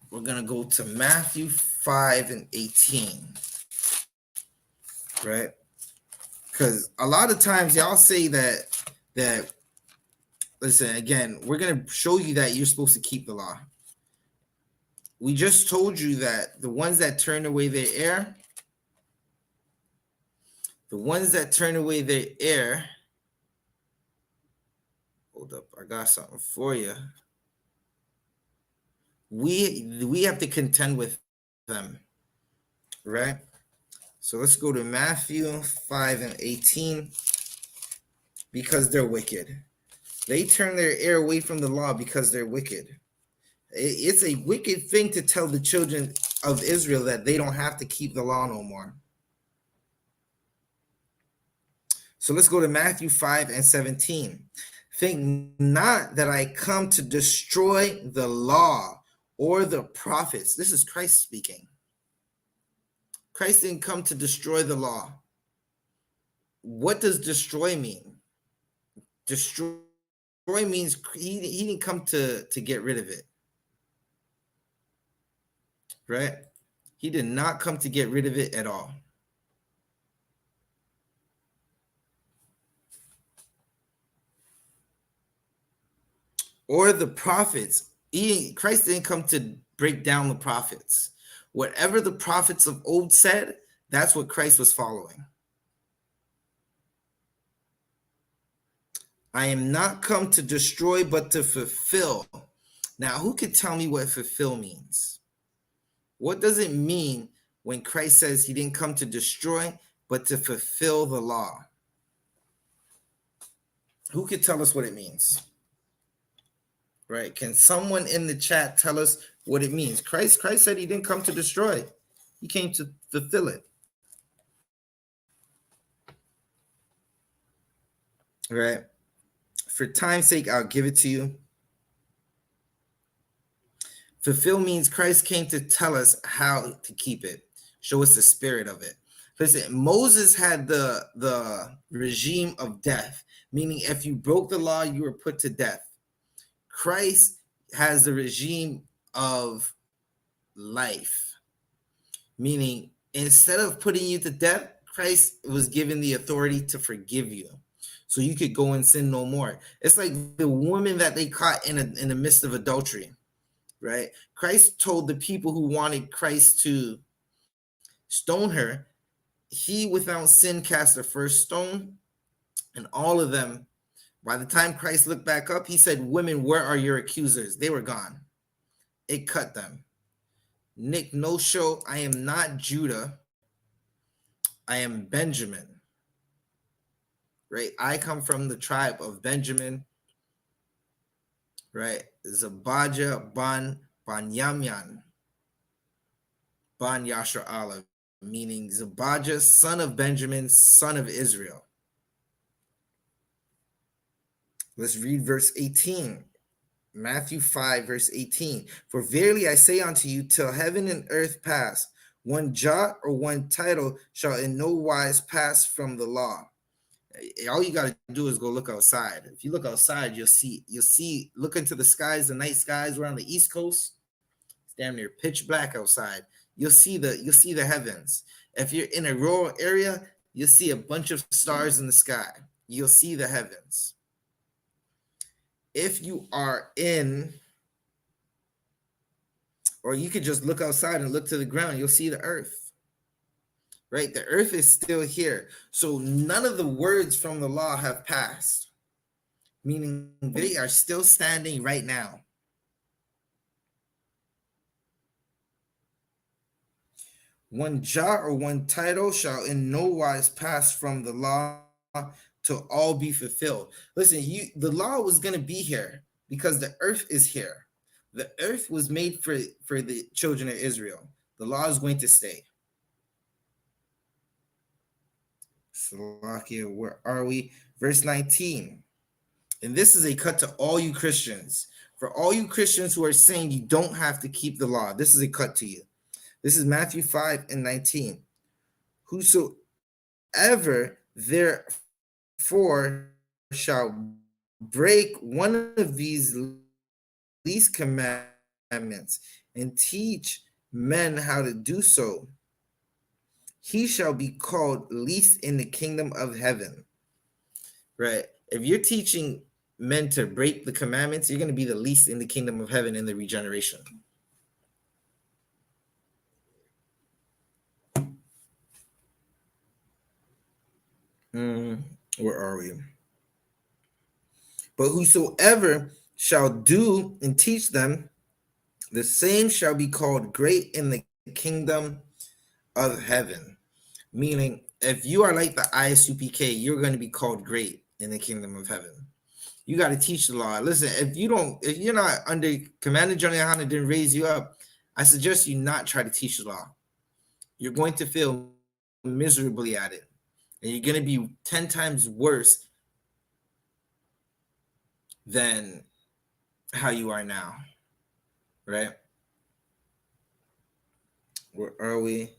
We're going to go to Matthew 5:18, right? Because a lot of times y'all say that, listen, again, we're going to show you that you're supposed to keep the law. We just told you that the ones that turn away their ear, hold up, I got something for you. We have to contend with them, right? So let's go to Matthew 5 and 18. Because they're wicked. They turn their ear away from the law because they're wicked. It's a wicked thing to tell the children of Israel that they don't have to keep the law no more. So let's go to Matthew 5 and 17. Think not that I come to destroy the law or the prophets. This is Christ speaking. Christ didn't come to destroy the law. What does destroy mean? Destroy means he didn't come to get rid of it. Right? He did not come to get rid of it at all. Or the prophets. Christ didn't come to break down the prophets. Whatever the prophets of old said, that's what Christ was following. I am not come to destroy, but to fulfill. Now, who could tell me what fulfill means? What does it mean when Christ says he didn't come to destroy, but to fulfill the law? Who could tell us what it means? Right? Can someone in the chat tell us what it means? Christ said he didn't come to destroy. He came to fulfill it. Right? For time's sake, I'll give it to you. Fulfill means Christ came to tell us how to keep it, show us the spirit of it. Listen, Moses had the regime of death, meaning if you broke the law, you were put to death. Christ has the regime of life, meaning instead of putting you to death, Christ was given the authority to forgive you. So you could go and sin no more. It's like the woman that they caught in the midst of adultery, right? Christ told the people who wanted Christ to stone her, he without sin cast the first stone, and all of them, by the time Christ looked back up, he said, women, where are your accusers? They were gone. It cut them. Nick, no show. I am not Judah. I am Benjamin. Right? I come from the tribe of Benjamin. Right? Zabajah ban Yamyan ban Yashar Allah, meaning Zabajah, son of Benjamin, son of Israel. Let's read verse 18. Matthew 5, verse 18. For verily I say unto you, till heaven and earth pass, one jot or one title shall in no wise pass from the law. All you got to do is go look outside. If you look outside, you'll see, look into the skies, the night skies. We're on the East Coast. It's damn near pitch black outside. You'll see the heavens. If you're in a rural area, you'll see a bunch of stars in the sky. You'll see the heavens. If you are in, or you could just look outside and look to the ground, you'll see the earth. Right? The earth is still here. So none of the words from the law have passed, meaning they are still standing right now. One jot or one title shall in no wise pass from the law till all be fulfilled. Listen, the law was going to be here because the earth is here. The earth was made for the children of Israel. The law is going to stay. Salakia, where are we? Verse 19. And this is a cut to all you Christians. For all you Christians who are saying you don't have to keep the law, this is a cut to you. This is Matthew 5 and 19. Whosoever therefore shall break one of these least commandments and teach men how to do so, he shall be called least in the kingdom of heaven. Right? If you're teaching men to break the commandments, you're going to be the least in the kingdom of heaven in the regeneration. Where are we? But whosoever shall do and teach them, the same shall be called great in the kingdom of heaven. Meaning, if you are like the I.S.U.P.K, you're going to be called great in the kingdom of heaven. You got to teach the law. Listen, if you're not under Commander John YAHANNA didn't raise you up, I suggest you not try to teach the law. You're going to fail miserably at it, and you're going to be 10 times worse than how you are now, right? Where are we?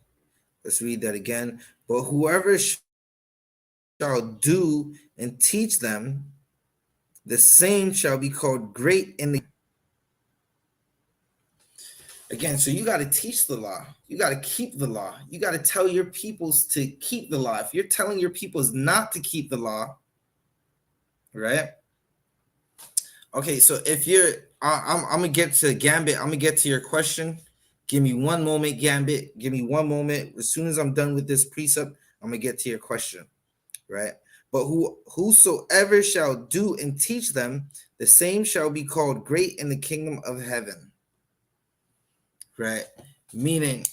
Let's read that again. But whoever shall do and teach them, the same shall be called great in the. Again, so you got to teach the law. You got to keep the law. You got to tell your peoples to keep the law. If you're telling your peoples not to keep the law, right? Okay, so if you're, I'm gonna get to Gambit. I'm gonna get to your question. Give me one moment, Gambit. Give me one moment. As soon as I'm done with this precept, I'm gonna get to your question, right? But whosoever shall do and teach them, the same shall be called great in the kingdom of heaven, right? Meaning,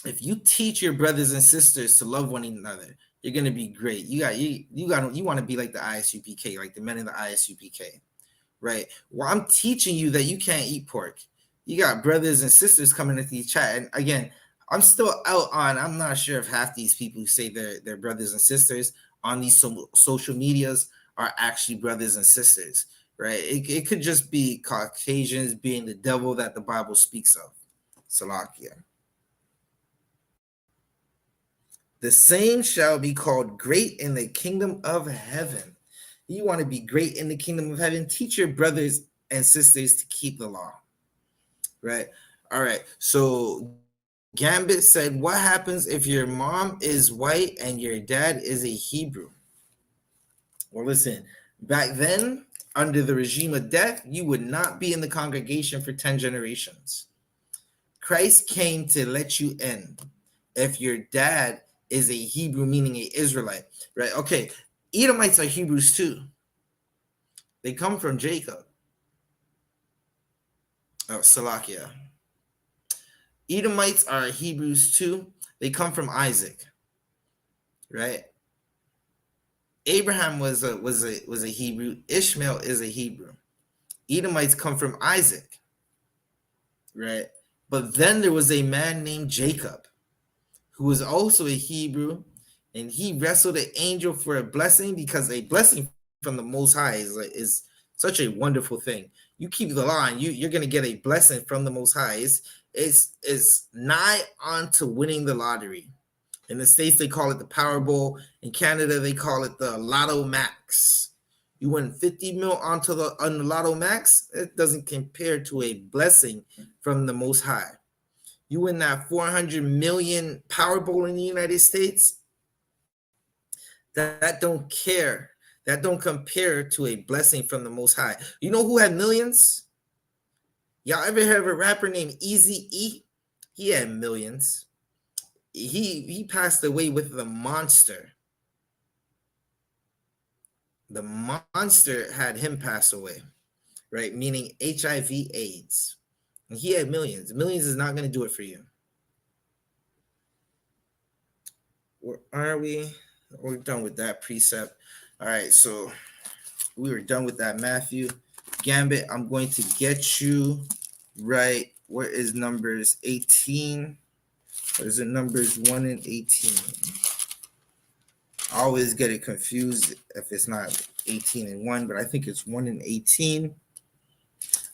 if you teach your brothers and sisters to love one another, you're gonna be great. You want to be like the I.S.U.P.K, like the men in the I.S.U.P.K, right? Well, I'm teaching you that you can't eat pork. You got brothers and sisters coming into the chat, and again, I'm still out on. I'm not sure if half these people who say they're brothers and sisters on these social medias are actually brothers and sisters, right? It could just be Caucasians being the devil that the Bible speaks of. Salakia. The same shall be called great in the kingdom of heaven. You want to be great in the kingdom of heaven? Teach your brothers and sisters to keep the law, right? All right. So Gambit said, what happens if your mom is white and your dad is a Hebrew? Well, listen, back then, under the regime of death, you would not be in the congregation for 10 generations. Christ came to let you in. If your dad is a Hebrew, meaning an Israelite, right? Okay, Edomites are Hebrews too. They come from Jacob. Oh, Salakia. Edomites are Hebrews too. They come from Isaac, right? Abraham was a Hebrew. Ishmael is a Hebrew. Edomites come from Isaac, right? But then there was a man named Jacob, who was also a Hebrew, and he wrestled an angel for a blessing, because a blessing from the Most High is such a wonderful thing. You keep the law, and you're going to get a blessing from the Most High. It's nigh on to winning the lottery. In the States, they call it the Powerball. In Canada, they call it the Lotto Max. You win 50 mil on the Lotto Max. It doesn't compare to a blessing from the Most High. You win that 400 million Powerball in the United States. That don't care. That don't compare to a blessing from the Most High. You know who had millions? Y'all ever heard of a rapper named Eazy-E? He had millions. He passed away with the monster. The monster had him pass away, right? Meaning HIV/AIDS. And he had millions. Millions is not going to do it for you. Where are we? We're done with that precept. All right, so we were done with that, Matthew. Gambit, I'm going to get you right. Where is Numbers 18? What is it? Numbers 1 and 18. I always get it confused if it's not 18 and 1, but I think it's 1 and 18.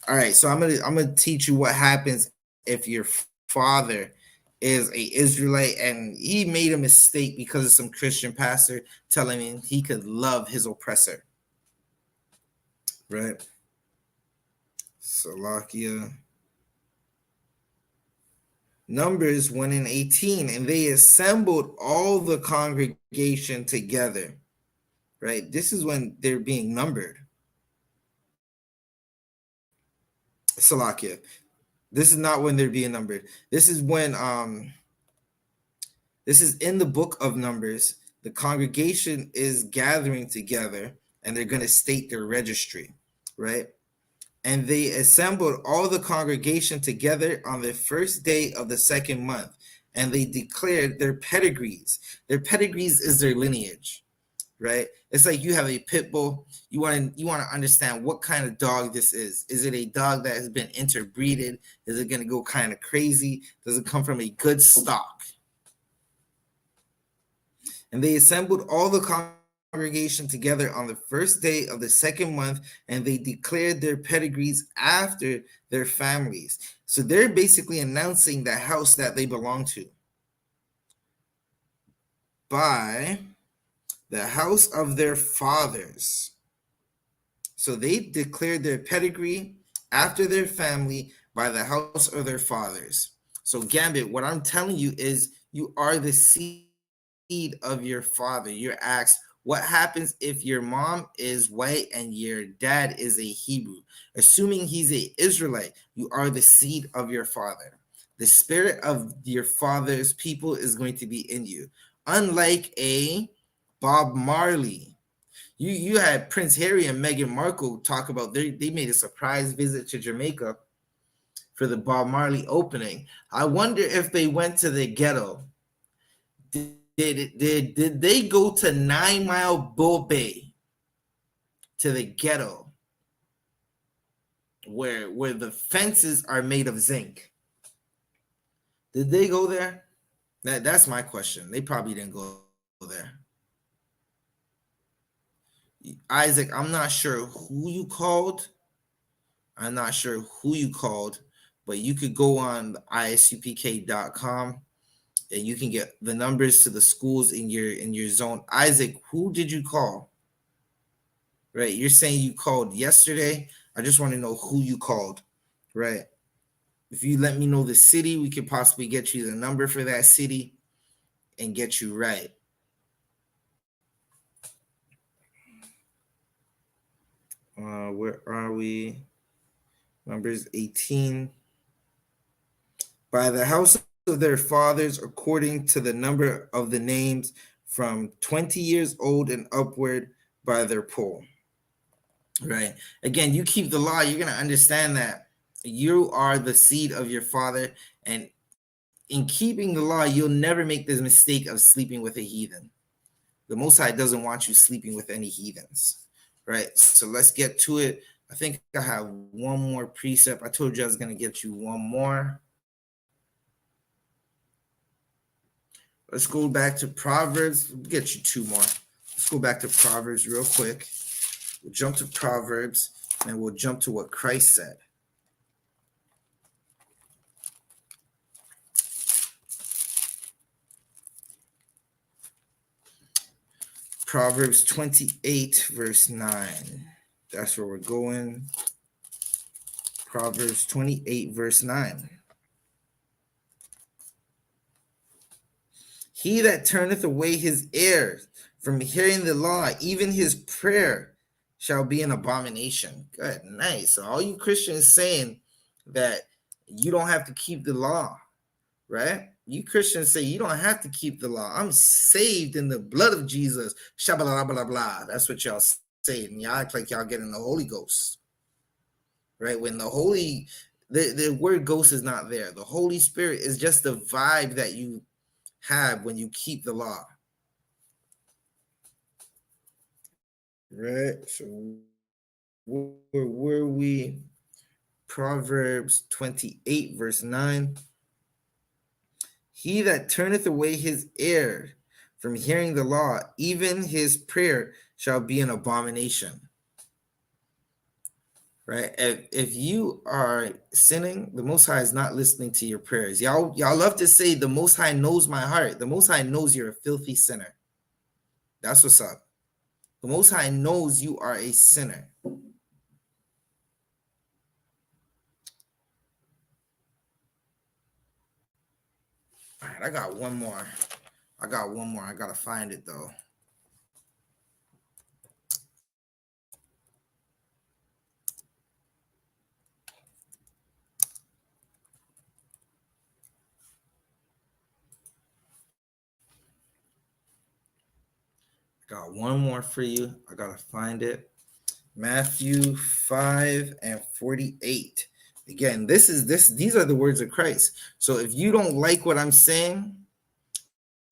All right, so I'm gonna teach you what happens if your father is a Israelite and he made a mistake because of some Christian pastor telling him he could love his oppressor. Right? Salakia. Numbers 1 and 18, and they assembled all the congregation together. Right? This is when they're being numbered. Salakia. This is not when they're being numbered. This is when this is in the book of Numbers. The congregation is gathering together and they're going to state their registry, right? And they assembled all the congregation together on the first day of the second month. and they declared their pedigrees. Their pedigrees is their lineage, right? It's like you have a pit bull. You want to understand what kind of dog this is. Is it a dog that has been interbreeded? Is it going to go kind of crazy? Does it come from a good stock? And they assembled all the congregation together on the first day of the second month, and they declared their pedigrees after their families. So they're basically announcing the house that they belong to by the house of their fathers. So they declared their pedigree after their family by the house of their fathers. So Gambit, what I'm telling you is you are the seed of your father. You're asked, what happens if your mom is white and your dad is a Hebrew? Assuming he's an Israelite, you are the seed of your father. The spirit of your father's people is going to be in you. Unlike a Bob Marley. You had Prince Harry and Meghan Markle talk about they made a surprise visit to Jamaica for the Bob Marley opening. I wonder if they went to the ghetto. Did they go to 9 Mile Bull Bay to the ghetto where the fences are made of zinc? Did they go there? That's my question. They probably didn't go there. Isaac, I'm not sure who you called. But you could go on isupk.com and you can get the numbers to the schools in your zone. Isaac, who did you call? Right, you're saying you called yesterday. I just want to know who you called, right? If you let me know the city, we could possibly get you the number for that city and get you right. Where are we? Numbers 18. By the house of their fathers, according to the number of the names, from 20 years old and upward by their poll. Right. Again, you keep the law, you're going to understand that you are the seed of your father. And in keeping the law, you'll never make the mistake of sleeping with a heathen. The Most High doesn't want you sleeping with any heathens. Right. So let's get to it. I think I have one more precept. I told you I was going to get you one more. Let's go back to Proverbs. We'll get you two more. Let's go back to Proverbs real quick. We'll jump to Proverbs and we'll jump to what Christ said. Proverbs 28, verse 9. That's where we're going. Proverbs 28, verse 9. He that turneth away his ear from hearing the law, even his prayer shall be an abomination. Good, nice. So all you Christians saying that you don't have to keep the law, right? You Christians say you don't have to keep the law. I'm saved in the blood of Jesus. Shabba blah blah. That's what y'all say, and y'all act like y'all getting the Holy Ghost, right? When the word ghost is not there. The Holy Spirit is just the vibe that you have when you keep the law, right? So where were we? Proverbs 28, verse 9. He that turneth away his ear from hearing the law, even his prayer shall be an abomination. Right? If you are sinning, the Most High is not listening to your prayers. Y'all love to say the Most High knows my heart. The Most High knows you're a filthy sinner. That's what's up. The Most High knows you are a sinner. All right, I got one more. I gotta find it though. Got one more for you. I gotta find it. Matthew 5 and 48. Again, these are the words of Christ. So if you don't like what I'm saying,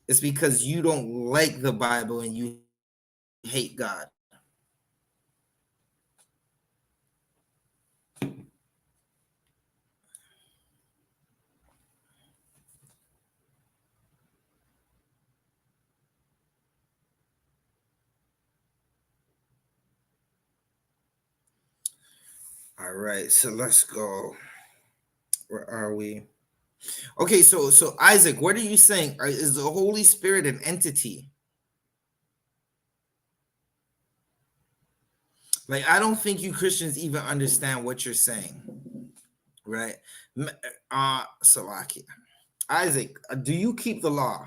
it's because you don't like the Bible and you hate God. All right, so let's go. Where are we? Okay, so Isaac, what are you saying? Is the Holy Spirit an entity? Like, I don't think you Christians even understand what you're saying, right? Salaki. Isaac, do you keep the law?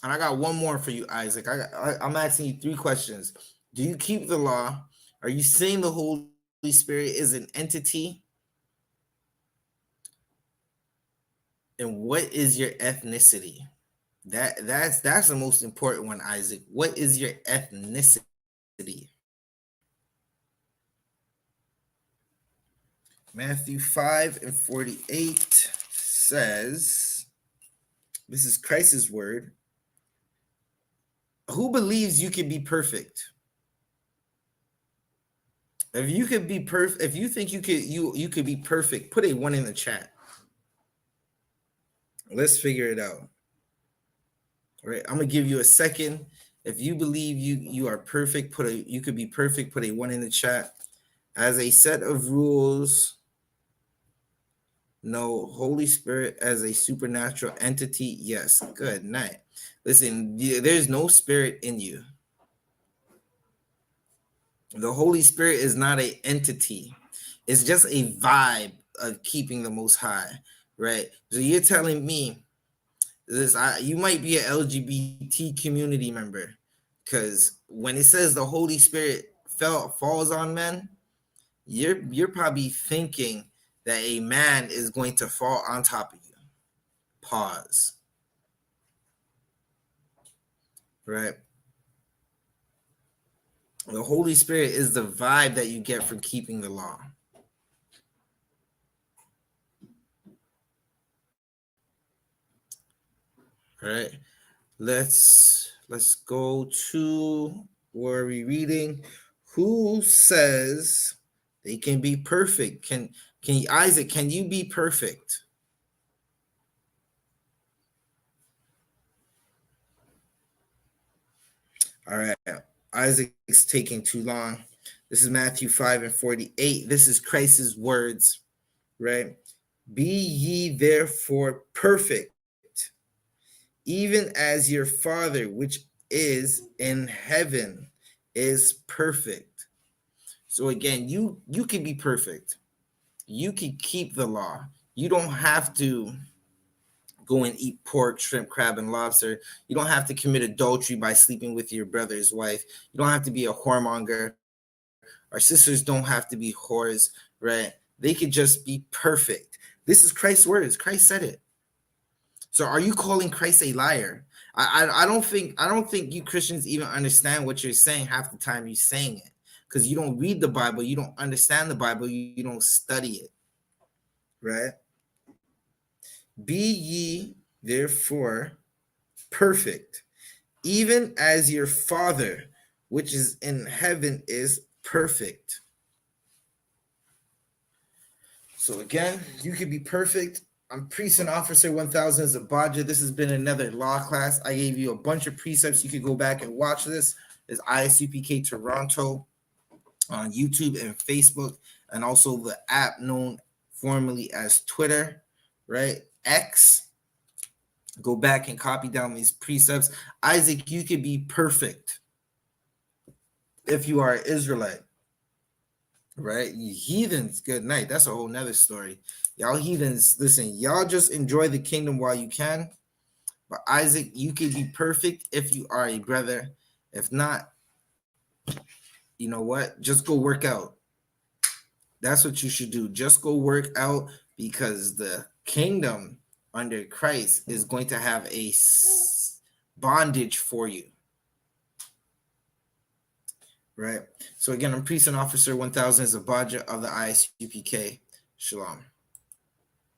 And I got one more for you, Isaac. I'm asking you 3 questions. Do you keep the law? Are you saying the Holy Spirit is an entity? And what is your ethnicity? That's the most important one, Isaac. What is your ethnicity? Matthew 5:48 says, this is Christ's word. Who believes you can be perfect? If you could be perfect, if you think you could be perfect, put a 1 in the chat. Let's figure it out. All right, I'm gonna give you a second. If you believe you are perfect, you could be perfect, put a 1 in the chat. As a set of rules, no. Holy Spirit as a supernatural entity, yes. Good night. Listen, there's no spirit in you. The Holy Spirit is not an entity. It's just a vibe of keeping the Most High, right? So you're telling me this, you might be an LGBT community member, because when it says the Holy Spirit falls on men, you're probably thinking that a man is going to fall on top of you. Pause. Right? The Holy Spirit is the vibe that you get from keeping the law. All right. Let's go to where are we reading? Who says they can be perfect? Can Isaac, can you be perfect? All right. Isaac's taking too long. This is Matthew 5:48. This is Christ's words, right? Be ye therefore perfect, even as your Father which is in heaven is perfect. So again, you can be perfect. You can keep the law. You don't have to go and eat pork, shrimp, crab, and lobster. You don't have to commit adultery by sleeping with your brother's wife. You don't have to be a whoremonger. Our sisters don't have to be whores, right? They could just be perfect. This is Christ's words. Christ said it. So are you calling Christ a liar? I don't think you Christians even understand what you're saying half the time you're saying it, because you don't read the Bible, you don't understand the Bible, you don't study it, right? Be ye therefore perfect, even as your Father which is in heaven is perfect. So again, you can be perfect. I'm priest and officer 1000 Zabaja. This has been another law class. I gave you a bunch of precepts. You could go back and watch this. It's I.S.U.P.K Toronto on YouTube and Facebook, and also the app known formerly as Twitter, right? X. Go back and copy down these precepts. Isaac, you could be perfect if you are an Israelite. Right? You heathens, good night. That's a whole nother story. Y'all heathens, listen, y'all just enjoy the kingdom while you can. But Isaac, you can be perfect if you are a brother. If not, you know what? Just go work out. That's what you should do. Just go work out, because the kingdom under Christ is going to have a bondage for you. Right. So again, I'm Priest and Officer 1000 Zabaja of the I.S.U.P.K. Shalom.